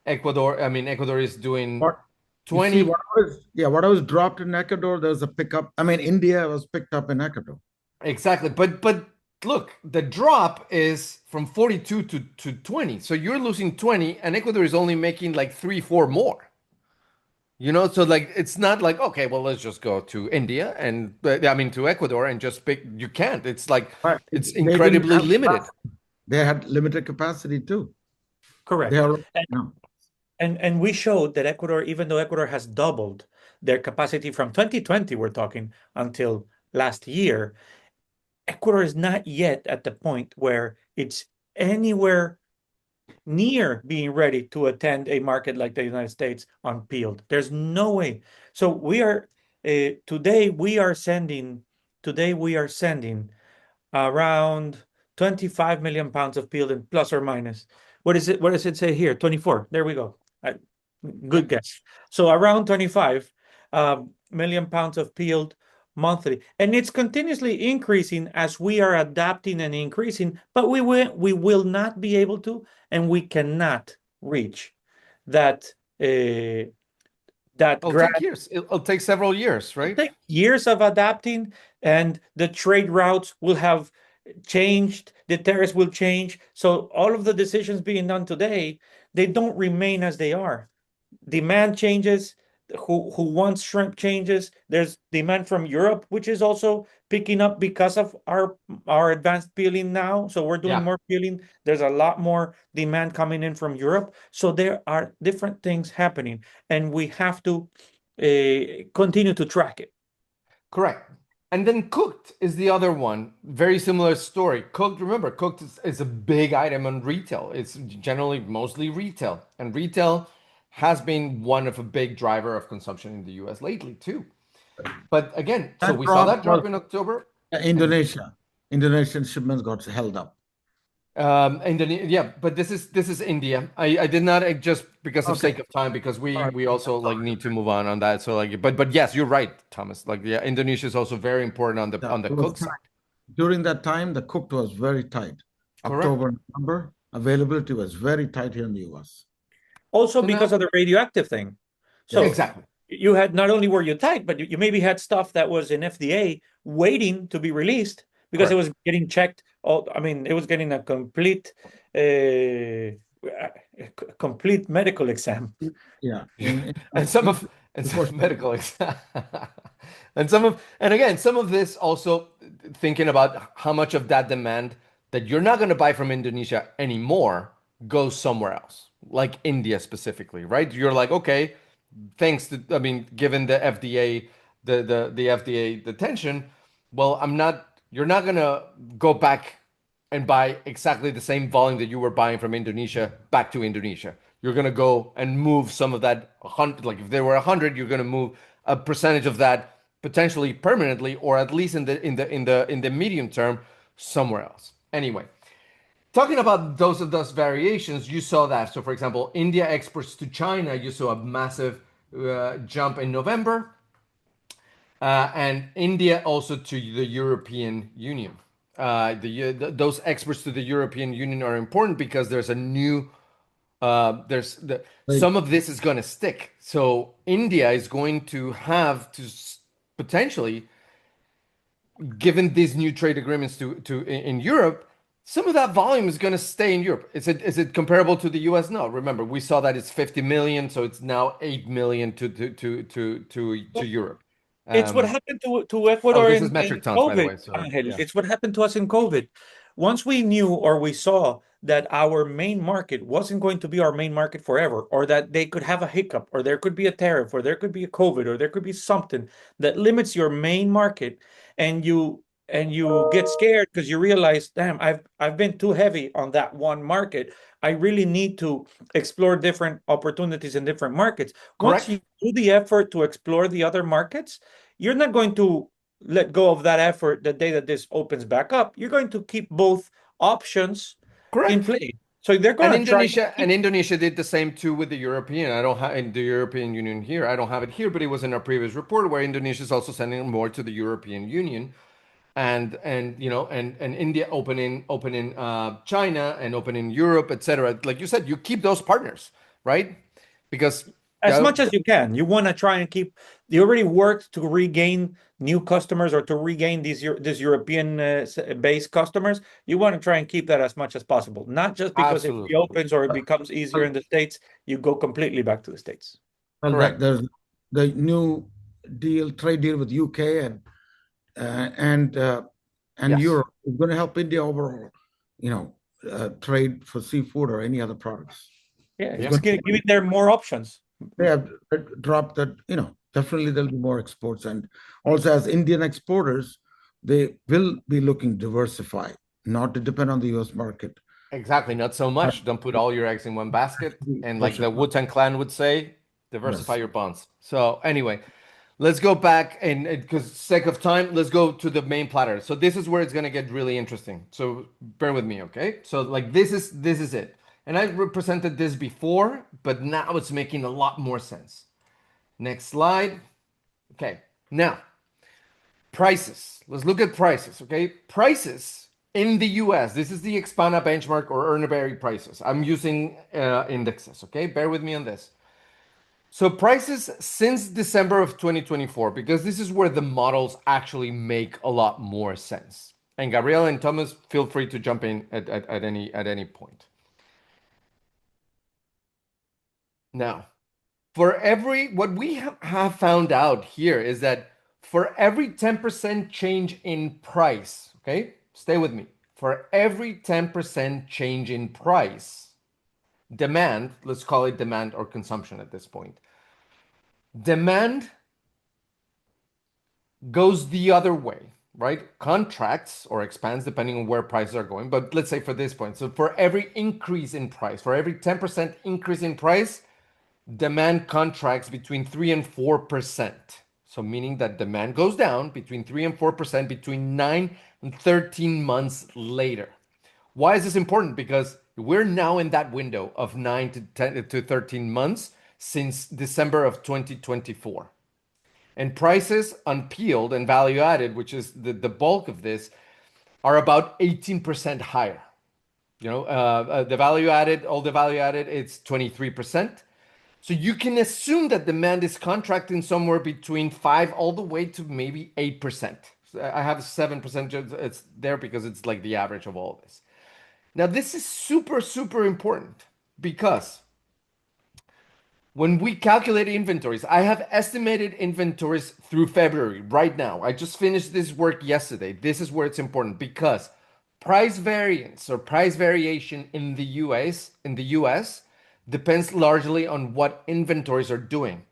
B: Ecuador is doing
C: What you see,
B: 20.
C: what I was dropped in Ecuador, there was a pickup. I mean, India was picked up in Ecuador.
B: Exactly. But look, the drop is from 42 to 20. So you're losing 20 and Ecuador is only making like 3, 4 more. So like it's not like okay, well let's just go to India and to Ecuador and just pick. You can't. It's like
C: But
B: it's
C: they didn't
B: incredibly
C: have
B: limited.
C: capacity. They had limited capacity too. They
A: Correct.
C: are
A: And,
C: no.
A: and we showed that Ecuador, even though Ecuador has doubled their capacity from 2020, we're talking, until last year, Ecuador is not yet at the point where it's anywhere near being ready to attend a market like the United States on peeled. There's no way. So we are today we are sending around 25 million pounds of peeled and plus or minus. What is it? What does it say here? 24. There we go.
B: Yeah,
A: Good guess. So around 25 million pounds of peeled monthly, and it's continuously increasing as we are adapting and increasing. But we will not be able to, and we cannot reach that that
B: it'll
A: grad.
B: take years. It'll take several years,
A: It'll
B: right?
A: take years of adapting, and the trade routes will have changed. The tariffs will change. So all of the decisions being done today, they don't remain as they are. Demand changes. Who wants shrimp changes. There's demand from Europe, which is also picking up because of our advanced peeling now. So we're doing
B: Yeah,
A: more peeling. There's a lot more demand coming in from Europe. So there are different things happening, and we have to continue to track it.
B: correct. And then cooked is the other one. Very similar story. Cooked, remember, cooked is a big item on retail. It's generally mostly retail. And retail has been one of a big driver of consumption in the US lately too. But again, so
C: That
B: we saw
C: drop
B: that
C: was
B: drop in October. And
C: Indonesia. Indonesian shipments got held up.
B: Yeah, but this is India. I did not just because of
C: Okay.
B: sake of time because
C: All right.
B: we also like need to move on that. So like, but yes, you're right, Thomas. Like, yeah, Indonesia is also very important on the
C: Yeah,
B: on the
C: it was
B: cook
C: tight.
B: side.
C: During that time, the cooked was very tight.
B: Correct.
C: October, November, availability was very tight here in the US.
A: Also
B: So
A: because
B: now,
A: of the radioactive thing. So
C: Yes.
B: exactly.
A: you not only were you tight, but you maybe had stuff that was in FDA waiting to be released, because it
B: Correct.
A: was getting checked. I mean, it was getting a complete medical exam.
C: Yeah.
B: And some of
C: Before
B: medical exam. And again, some of this also thinking about how much of that demand that you're not going to buy from Indonesia anymore goes somewhere else, like India specifically, right? You're like, okay, thanks to, I mean, given the FDA, the FDA detention, well, you're not gonna go back and buy exactly the same volume that you were buying from Indonesia back to Indonesia. You're gonna go and move some of that 100, like if there were 100, you're gonna move a percentage of that potentially permanently, or at least in the medium term, somewhere else. Anyway, talking about those of those variations, you saw that. So, for example, India exports to China, you saw a massive jump in November, and India also to the European Union. Those exports to the European Union are important because there's a new
C: like
B: some of this is going to stick. So India is going to have to potentially, given these new trade agreements in Europe, some of that volume is going to stay in Europe. Is it comparable to the US? No. Remember, we saw that it's 50 million, so it's now 8 million to Europe.
A: It's what
B: Um,
A: happened to
B: oh,
A: Ecuador
B: this is
A: in
B: metric tons, by the
A: COVID,
B: way. So
A: Angel.
B: yeah,
A: It's what happened to us in COVID. Once we knew or we saw that our main market wasn't going to be our main market forever, or that they could have a hiccup, or there could be a tariff, or there could be a COVID, or there could be something that limits your main market, and you get scared because you realize, damn, I've been too heavy on that one market. I really need to explore different opportunities in different markets. Once you
B: correct,
A: do the effort to explore the other markets, you're not going to let go of that effort the day that this opens back up. You're going to keep both options in
B: correct.
A: play. So they're
B: And
A: going to try to keep.
B: Indonesia did the same too with the European. I don't have in the European Union here. I don't have it here, but it was in our previous report where Indonesia is also sending more to the European Union, and India opening China and opening Europe, etc. Like you said, you keep those partners, right? Because
A: As much as you can. You want to try and keep. You already worked to regain new customers or to regain this European based customers. You want to try and keep that as much as possible. Not just because it
B: absolutely
A: reopens or it becomes easier in the States, you go completely back to the States.
C: well, that
B: correct,
C: there's the new trade deal with UK uh, and uh, and
B: yes,
C: Europe is going to help India overall, you know, trade for seafood or any other products.
A: Yeah,
C: It's
B: yeah,
C: going
A: it's giving them more options.
C: they have dropped that, definitely there'll be more exports. And also, as Indian exporters, they will be looking diversify, not to depend on the US market.
B: exactly. Not so much. Don't put all your eggs in one basket, and like
C: That's
B: the Wu-Tang Clan would say, diversify
C: yes.
B: your bonds. So anyway, let's go back and because sake of time, let's go to the main platter. So this is where it's gonna get really interesting. So bear with me, okay? So like this is it. And I represented this before, but now it's making a lot more sense. Next slide. Okay. Now, prices. Let's look at prices, okay? Prices in the US. This is the Expana benchmark or Erneberry prices. I'm using indexes, okay? Bear with me on this. So prices since December of 2024, because this is where the models actually make a lot more sense. And Gabriel and Thomas, feel free to jump in at any point. Now, what we have found out here is that for every 10% change in price, okay, stay with me. For every 10% change in price, demand, let's call it demand or consumption at this point, demand goes the other way, right? Contracts or expands depending on where prices are going. But let's say for this point, so for every increase in price, for every 10% increase in price, demand contracts between 3 and 4%. So meaning that demand goes down between 3 and 4% between 9 and 13 months later. Why is this important? Because we're now in that window of 9 to 10 to 13 months since December of 2024. And prices unpeeled and value added, which is the bulk of this, are about 18% higher. The value added, all the value added, it's 23%. So you can assume that demand is contracting somewhere between 5 all the way to maybe 8%. I have 7%. It's there because it's like the average of all of this. Now, this is super, super important because when we calculate inventories, I have estimated inventories through February right now. I just finished this work yesterday. This is where it's important because price variance or price variation in the US depends largely on what inventories are doing.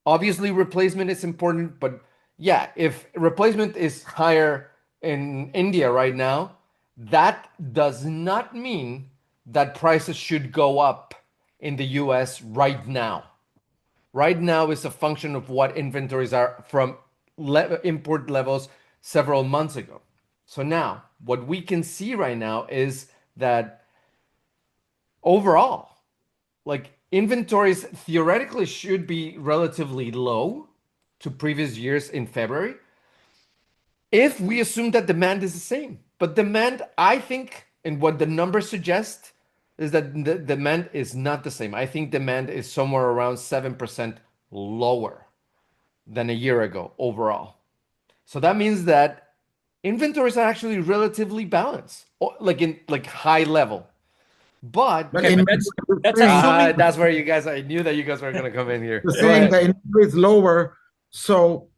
B: Obviously, replacement is important, but yeah, if replacement is higher in India right now, that does not mean that prices should go up in the US right now. Right now is a function of what inventories are from import levels several months ago. So now, what we can see right now is that overall, like inventories theoretically should be relatively low to previous years in February if we assume that demand is the same. But demand, I think, and what the numbers suggest is that the demand is not the same. I think demand is somewhere around 7% lower than a year ago overall. So that means that inventories are actually relatively balanced, like in like high level. But
C: Well,
A: Okay, but that's assuming
B: that's where you guys, I knew that you guys were going to come in here.
C: you're
B: Go
C: saying
B: ahead.
C: the inventory is lower, so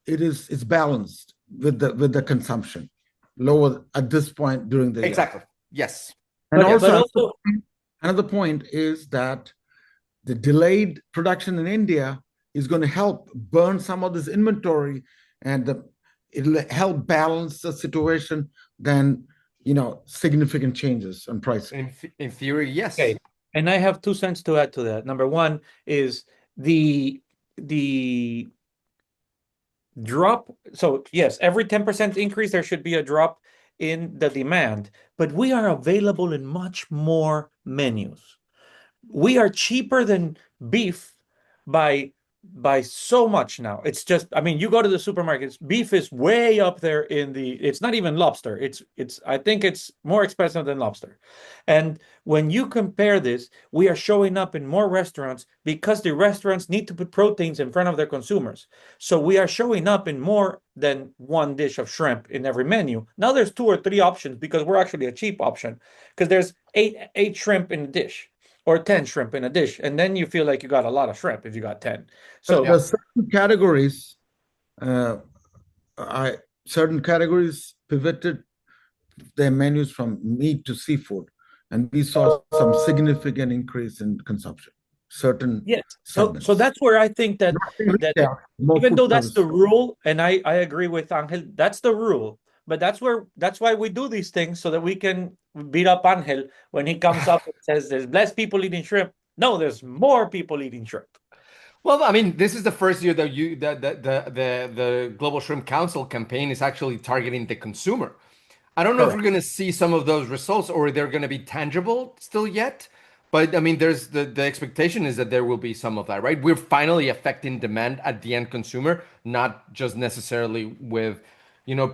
C: it's balanced with the consumption lower at this point during the year.
B: Exactly. Yes.
C: And
A: but
C: also
A: also
C: another point is that the delayed production in India is going to help burn some of this inventory, and it'll help balance the situation than significant changes on pricing.
B: In theory, yes.
A: okay, and I have 2 cents to add to that. Number one is the drop. So yes, every 10% increase, there should be a drop in the demand, but we are available in much more menus. We are cheaper than beef by so much now. It's just, I mean, you go to the supermarkets, beef is way up there it's not even lobster. It's I think it's more expensive than lobster. And when you compare this, we are showing up in more restaurants because the restaurants need to put proteins in front of their consumers. So we are showing up in more than one dish of shrimp in every menu. Now there's 2 or 3 options because we're actually a cheap option, because there's eight shrimp in a dish or 10 shrimp in a dish, and then you feel like you got a lot of shrimp if you got 10. So
C: The certain categories, uh, certain categories pivoted their menus from meat to seafood, and we saw some significant increase in consumption. Certain
A: yes,
C: segments.
A: so that's where I think that
C: Not in
A: that
C: retail, more
A: even
C: food
A: though that's the
C: service.
A: rule, and I agree with Angel, that's the rule. But that's why we do these things, so that we can beat up Angel when he comes up and says there's less people eating shrimp. No, there's more people eating shrimp.
B: Well, I mean, this is the first year that the Global Shrimp Council campaign is actually targeting the consumer. I don't know if we're
A: Correct.
B: going to see some of those results or they're going to be tangible still yet. But I mean, there's the expectation is that there will be some of that, right? We're finally affecting demand at the end consumer, not just necessarily with,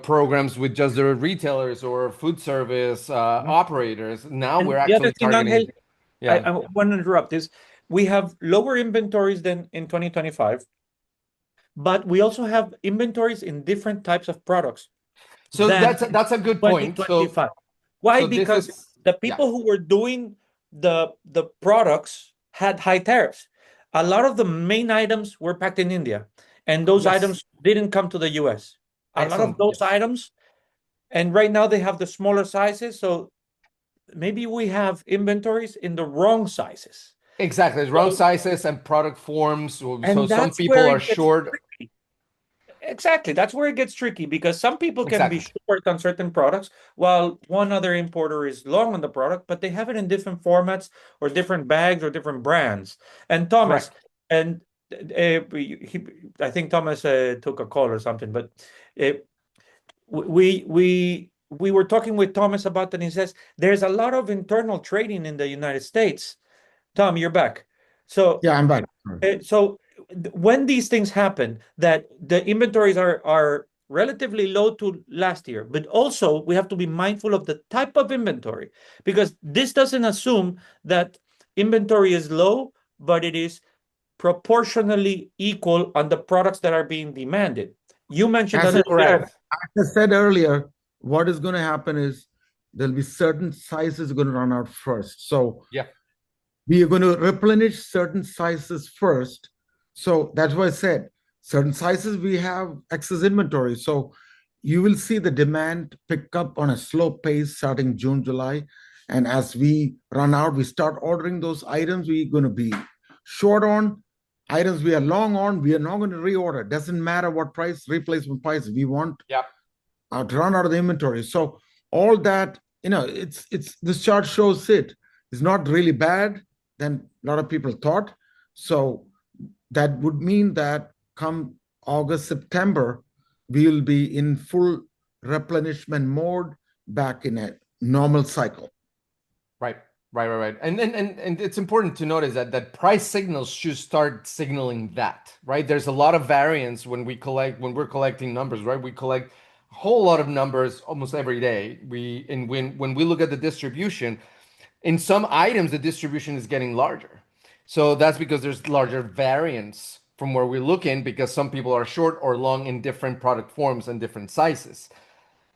B: programs with just the retailers or food service operators. Now we're
A: And the other
B: actually
A: thing, Angel,
B: targeting, yeah.
A: I want to interrupt, is we have lower inventories than in 2025, but we also have inventories in different types of products
B: So
A: than
B: that's a good point. So
A: 2025. Why?
B: this
A: Because
B: is,
A: the
B: yeah.
A: people who were doing the products had high tariffs. A lot of the main items were packed in India, and those
B: Yes.
A: items didn't come to the US. A lot of
B: Excellent.
A: those
B: Yes.
A: items, and right now they have the smaller sizes, so maybe we have inventories in the wrong sizes.
B: Exactly. It's wrong
A: So,
B: sizes and product forms. So
A: and
B: some
A: that's
B: people
A: where
B: are
A: it gets
B: short.
A: tricky. Exactly. That's where it gets tricky, because some people can be
B: Exactly.
A: short on certain products while one other importer is long on the product, but they have it in different formats or different bags or different brands. And Thomas,
B: Correct.
A: and I think Thomas took a call or something, but uh, we were talking with Thomas about that, and he says there's a lot of internal trading in the United States. Tom, you're back. So
C: Yeah, I'm back.
A: when these things happen, that the inventories are relatively low to last year, but also we have to be mindful of the type of inventory, because this doesn't assume that inventory is low, but it is proportionally equal on the products that are being demanded. You mentioned
C: As
A: on
C: I
A: the
C: said,
B: Correct.
C: as I said earlier, what is going to happen is there'll be certain sizes going to run out first. So
B: Yeah.
C: we are going to replenish certain sizes first. So that's why I said certain sizes we have excess inventory. So you will see the demand pick up on a slow pace starting June, July. And as we run out, we start ordering those items we're going to be short on. Items we are long on, we are not going to reorder. Doesn't matter what price, replacement price we want
B: Yeah.
C: to run out of the inventory. So all that, it's this chart shows it. It's not really bad than a lot of people thought. So that would mean that come August, September, we will be in full replenishment mode back in a normal cycle.
B: Right. Right. And it's important to notice that price signals should start signaling that, right? There's a lot of variance when we're collecting numbers, right? We collect a whole lot of numbers almost every day. When we look at the distribution, in some items the distribution is getting larger. So that's because there's larger variance from where we look in because some people are short or long in different product forms and different sizes.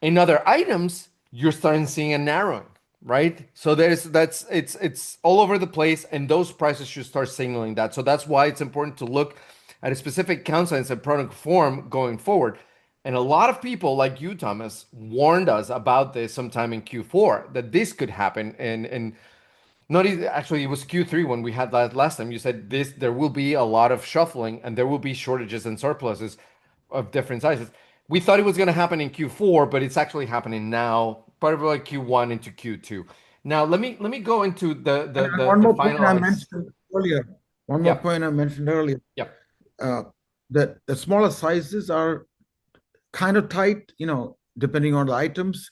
B: In other items, you're starting seeing a narrowing, right? So it's all over the place, and those prices should start signaling that. So that's why it's important to look at a specific count size and product form going forward. And a lot of people like you, Thomas, warned us about this sometime in Q4 that this could happen. And not even, actually, it was Q3 when we had that last time. You said there will be a lot of shuffling and there will be shortages and surpluses of different sizes. We thought it was going to happen in Q4, but it's actually happening now, probably like Q1 into Q2. Now let me go into
C: And one
B: the
C: more point I
B: finalized.
C: mentioned earlier. One more
B: Yep.
C: point I mentioned earlier.
B: Yep.
C: That the smaller sizes are kind of tight, depending on the items,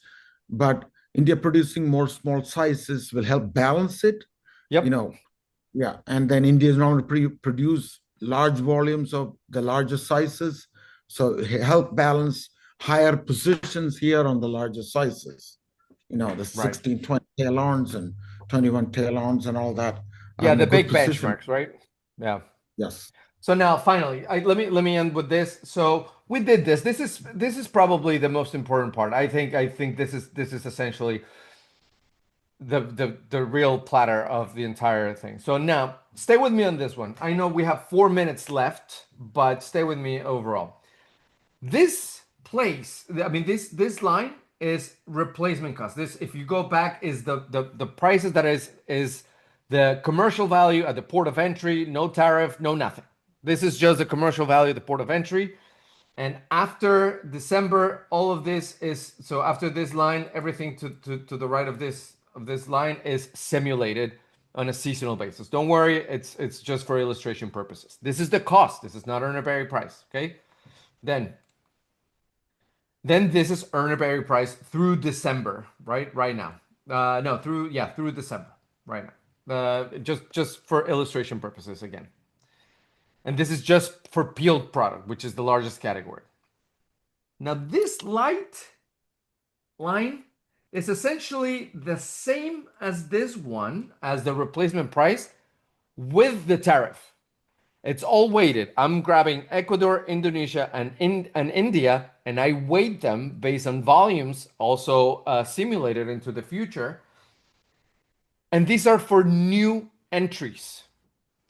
C: but India producing more small sizes will help balance it, you
B: Yep.
C: know. Yeah, and then India is normally produce large volumes of the larger sizes, so help balance higher positions here on the larger sizes. The
B: Right.
C: 16, 20 tail-ons and 21 tail-ons and all that are
B: Yeah,
C: in a
B: the
C: good
B: big
C: position.
B: benchmarks, right? Yeah.
C: Yes.
B: So now, finally, let me end with this. So we did this. This is probably the most important part. I think this is essentially the real platter of the entire thing. So now, stay with me on this one. I know we have 4 minutes left, but stay with me overall. This place, I mean, this line is replacement cost. This, if you go back, is the prices that is the commercial value at the port of entry, no tariff, no nothing. This is just the commercial value at the port of entry. And after December, all of this is, so after this line, everything to the right of this line is simulated on a seasonal basis. Don't worry, it's just for illustration purposes. This is the cost. This is not earner berry price. Okay. Then this is earner berry price through December, right? Right now. No, through December, right now. Just for illustration purposes again. And this is just for peeled product, which is the largest category. Now this light line is essentially the same as this one, as the replacement price with the tariff. It's all weighted. I'm grabbing Ecuador, Indonesia, and India, and I weight them based on volumes, also simulated into the future. And these are for new entries.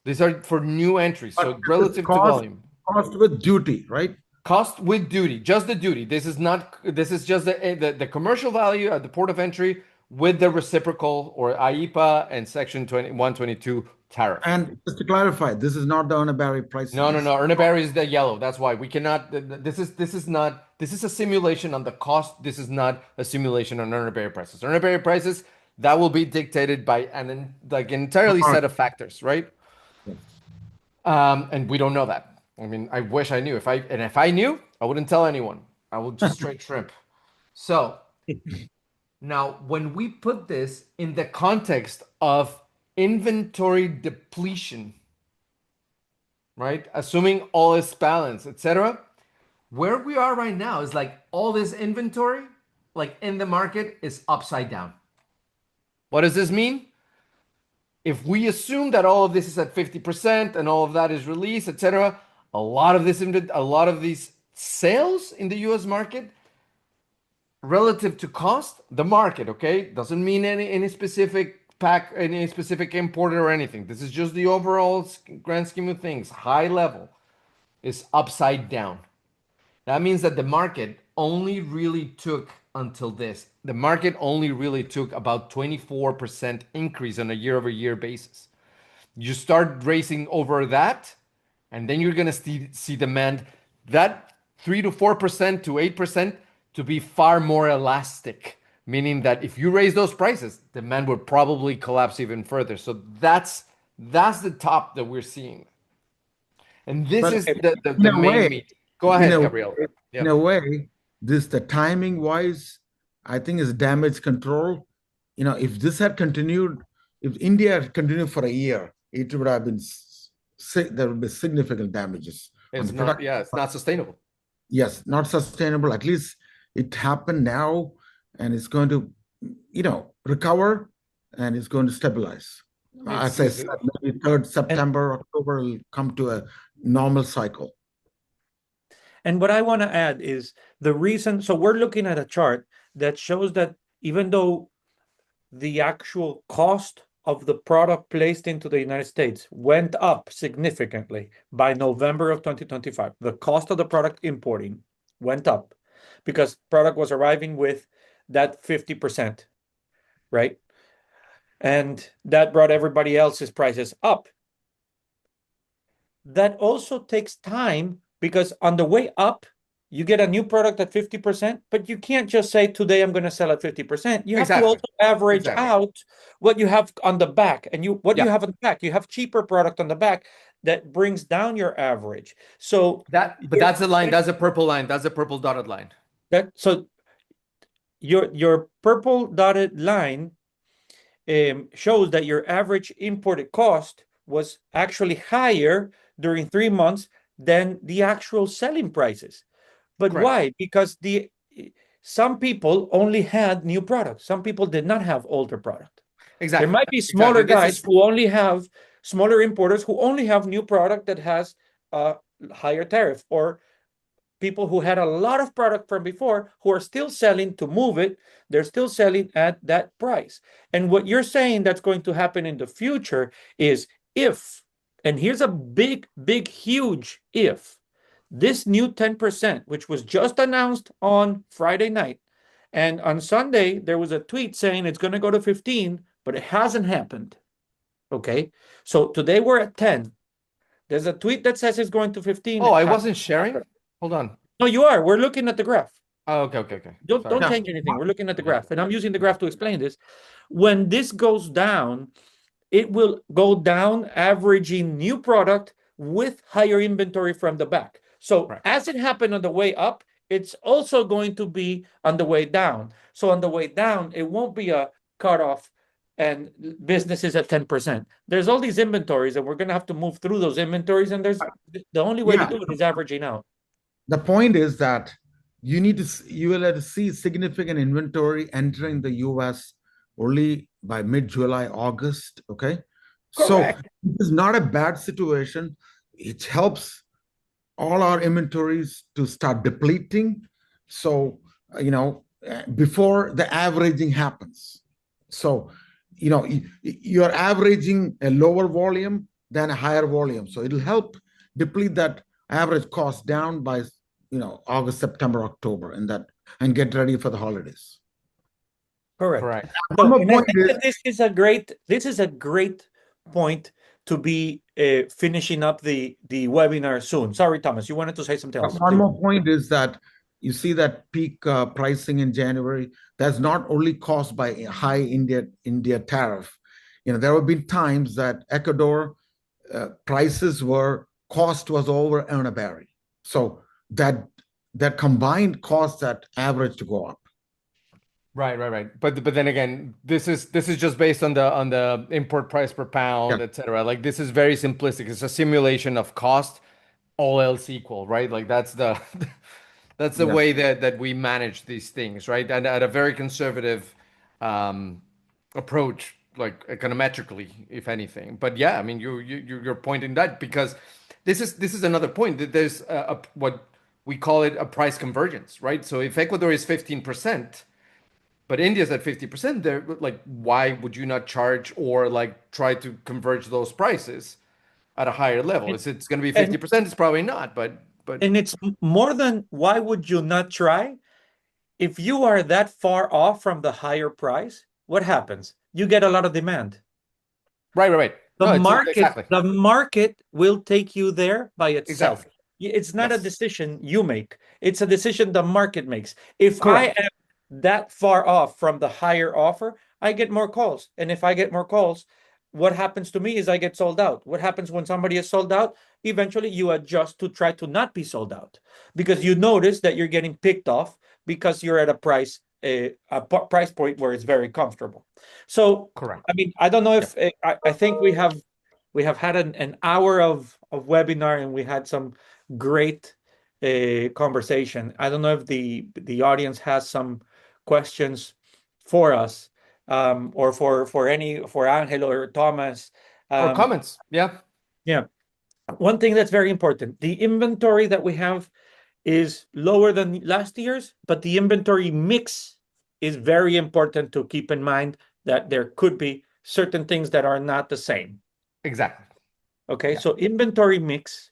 B: These are for new entries,
C: But
B: so
C: this is
B: relative to volume.
C: cost with duty, right?
B: Cost with duty, just the duty. This is not. This is just the commercial value at the port of entry with the reciprocal or IEPA and Section 122 tariff.
C: And just to clarify, this is not the earner berry prices.
B: No. Earner berry is the yellow. That's why we cannot. This is not. This is a simulation on the cost. This is not a simulation on earner berry prices. Earner berry prices that will be dictated by an entirely set of factors, right?
C: Yes.
B: And we don't know that. I mean, I wish I knew. If I knew, I wouldn't tell anyone. I would just straight shrimp. So now, when we put this in the context of inventory depletion, right? Assuming all is balanced, etc. Where we are right now is like all this inventory, like in the market, is upside down. What does this mean? If we assume that all of this is at 50% and all of that is released, etc., a lot of these sales in the US market relative to cost, the market, okay? Doesn't mean any specific pack, any specific importer or anything. This is just the overall grand scheme of things, high level, is upside down. That means that the market only really took until this. The market only really took about 24% increase on a year over year basis. You start racing over that, and then you're gonna see demand that 3 to 4% to 8% to be far more elastic, meaning that if you raise those prices, demand would probably collapse even further. So that's the top that we're seeing, and this
C: But
B: is
A: Okay.
C: in
B: the
C: a
B: main
C: way,
B: meat. Go
C: in
B: ahead,
C: a
B: Gabriel.
C: way, in
B: Yeah,
C: a way, this the timing wise, I think is damage control. If this had continued, if India had continued for a year, it would have been there would be significant damages on
B: it's
C: the
B: not.
C: product.
B: Yeah, it's not sustainable.
C: Yes, not sustainable. At least it happened now, and it's going to, recover, and it's going to stabilize.
B: It's,
C: As I said, maybe 3rd
A: And
C: September, October will come to a normal cycle.
A: And what I want to add is the reason. So we're looking at a chart that shows that even though the actual cost of the product placed into the United States went up significantly by November of 2025, the cost of the product importing went up because product was arriving with that 50%, right? And that brought everybody else's prices up. That also takes time because on the way up, you get a new product at 50%, but you can't just say today I'm going to sell at 50%. You have to
B: exactly,
A: also average
B: exactly.
A: out what you have on the back. And what you
B: Yeah,
A: have on the back, you have cheaper product on the back that brings down your average. So
B: but that's the line. That's a purple line. That's a purple dotted line.
A: so your purple dotted line shows that your average imported cost was actually higher during 3 months than the actual selling prices. But
B: Correct.
A: why? Because some people only had new products. Some people did not have older product. There
B: Exactly.
A: might be
B: Exactly.
A: smaller
B: This
A: guys
B: is
A: who only have smaller importers who only have new product that has a higher tariff, or people who had a lot of product from before who are still selling to move it. They're still selling at that price. And what you're saying that's going to happen in the future is if, and here's a big, big, huge if, this new 10%, which was just announced on Friday night, and on Sunday, there was a tweet saying it's going to go to 15, but it hasn't happened. Okay. So today we're at 10. There's a tweet that says it's going to 15.
B: Oh,
A: It
B: I
A: hasn't
B: wasn't sharing.
A: happened.
B: Hold on.
A: No, you are. We're looking at the graph.
B: Oh, okay, okay, okay.
A: Don't
B: Sorry.
C: Yeah.
A: change anything. We're looking at the graph, and I'm using the graph to explain this. When this goes down, it will go down, averaging new product with higher inventory from the back. So
B: Right.
A: as it happened on the way up, it's also going to be on the way down. So on the way down, it won't be a cutoff and business is at 10%. There's all these inventories, and we're going to have to move through those inventories. And there's the only way to
C: Yeah.
A: do it is averaging out.
C: The point is that you will have to see significant inventory entering the US only by mid-July, August. Okay. So
A: Correct.
C: it is not a bad situation. It helps all our inventories to start depleting. So, before the averaging happens. So, you're averaging a lower volume than a higher volume. So it'll help deplete that average cost down by, August, September, October, and get ready for the holidays.
A: Correct.
B: Correct.
C: One
A: So,
C: more
A: and I
C: point
A: think
C: is,
A: that this is a great point to be finishing up the webinar soon. Sorry, Thomas, you wanted to say something else,
C: one
A: please.
C: more point is that you see that peak pricing in January. That's not only caused by a high India tariff. There have been times that Ecuador prices were cost was over Berry. So that combined caused that average to go up.
B: Right, right, right. But then again, this is just based on the import price per
C: Yeah.
B: pound, etc. Like this is very simplistic. It's a simulation of cost, all else equal, right? Like that's the that's the
C: Yes.
B: way that we manage these things, right? And at a very conservative um, approach, like econometrically, if anything. But yeah, I mean, you're pointing that because this is another point that there's what we call it a price convergence, right? So if Ecuador is 15%, but India's at 50%, they're like, why would you not charge or like try to converge those prices at a higher level?
A: And
B: Is it's going to be
A: and
B: 50%? It's probably not, but
A: and it's more than why would you not try? If you are that far off from the higher price, what happens? You get a lot of demand.
B: right.
A: The
B: No, it's
A: market,
B: exactly,
A: the market will take you there by itself.
B: exactly.
A: It's not a
B: Yes,
A: decision you make. It's a decision the market makes. If I
B: correct.
A: am that far off from the higher offer, I get more calls. And if I get more calls, what happens to me is I get sold out. What happens when somebody is sold out? Eventually you adjust to try to not be sold out because you notice that you're getting picked off because you're at a price price point where it's very comfortable. So
B: Correct.
A: I mean, I don't know
B: Yep.
A: if I think we have had an hour of webinar and we had some great conversation. I don't know if the audience has some questions for us or for any for Angel or Thomas.
B: Or
A: Um,
B: comments. Yeah,
A: yeah, one thing that's very important: the inventory that we have is lower than last year's, but the inventory mix is very important to keep in mind that there could be certain things that are not the same.
B: exactly.
A: Okay,
B: Yeah,
A: so inventory mix.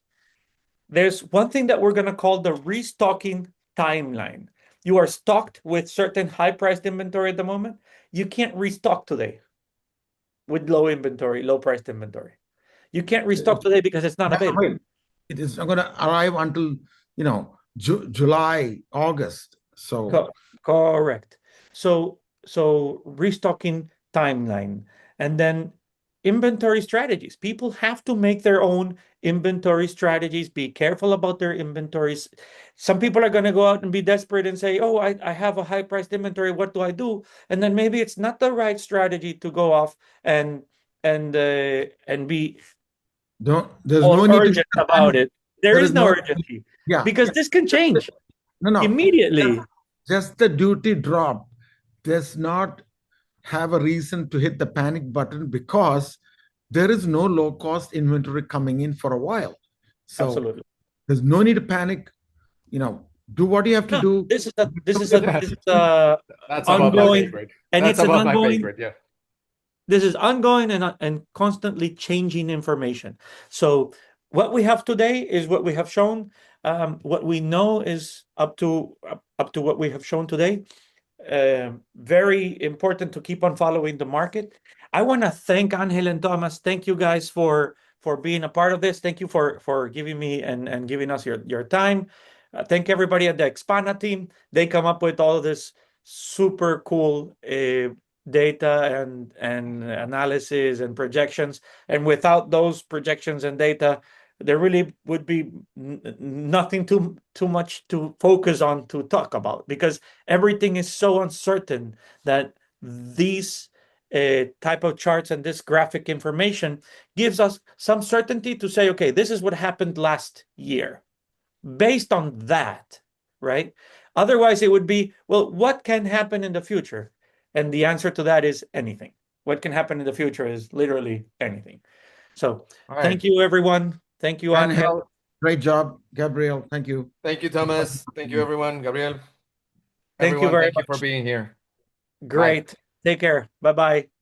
A: There's one thing that we're going to call the restocking timeline. You are stocked with certain high priced inventory at the moment. You can't restock today with low inventory, low priced inventory. You can't restock
C: It
A: today because it's not
C: doesn't
A: available.
C: wait. It is not going to arrive until, July, August. So
A: Correct. So restocking timeline and then inventory strategies. People have to make their own inventory strategies. Be careful about their inventories. Some people are going to go out and be desperate and say, "Oh, I have a high priced inventory. What do I do?" And then maybe it's not the right strategy to go off and and be
C: there's
A: all
C: no need to get
A: urgent
C: the
A: about
C: panic.
A: it. There
C: There
A: is
C: is
A: no
C: no,
A: urgency
C: yeah.
A: because this can change
C: No.
A: immediately.
C: Just the duty drop does not have a reason to hit the panic button because there is no low cost inventory coming in for a while. So
A: Absolutely.
C: there's no need to panic. Do what you have to
A: No,
C: do.
A: this is a
B: that's above my pay
A: ongoing,
B: grade.
A: and
B: That's
A: it's an
B: above my pay
A: ongoing.
B: grade. Yeah.
A: This is ongoing and constantly changing information. So what we have today is what we have shown. What we know is up to what we have shown today. Very important to keep on following the market. I want to thank Angel and Thomas. Thank you guys for being a part of this. Thank you for giving me and giving us your time. Thank everybody at the Expana team. They come up with all of this super cool data and analysis and projections. And without those projections and data, there really would be nothing too much to focus on to talk about because everything is so uncertain that these type of charts and this graphic information gives us some certainty to say, okay, this is what happened last year. Based on that, right? Otherwise, it would be, well, what can happen in the future? And the answer to that is anything. What can happen in the future is literally anything. So
B: All
A: thank
B: right.
A: you, everyone. Thank you, Angel.
C: Angel, great job. Gabriel, thank you.
B: Thank you, Thomas. Thank you, everyone. Gabriel,
A: Thank you
B: everyone,
A: very
B: thank you for
A: much.
B: being here. Bye.
A: Great. Take care. Bye bye.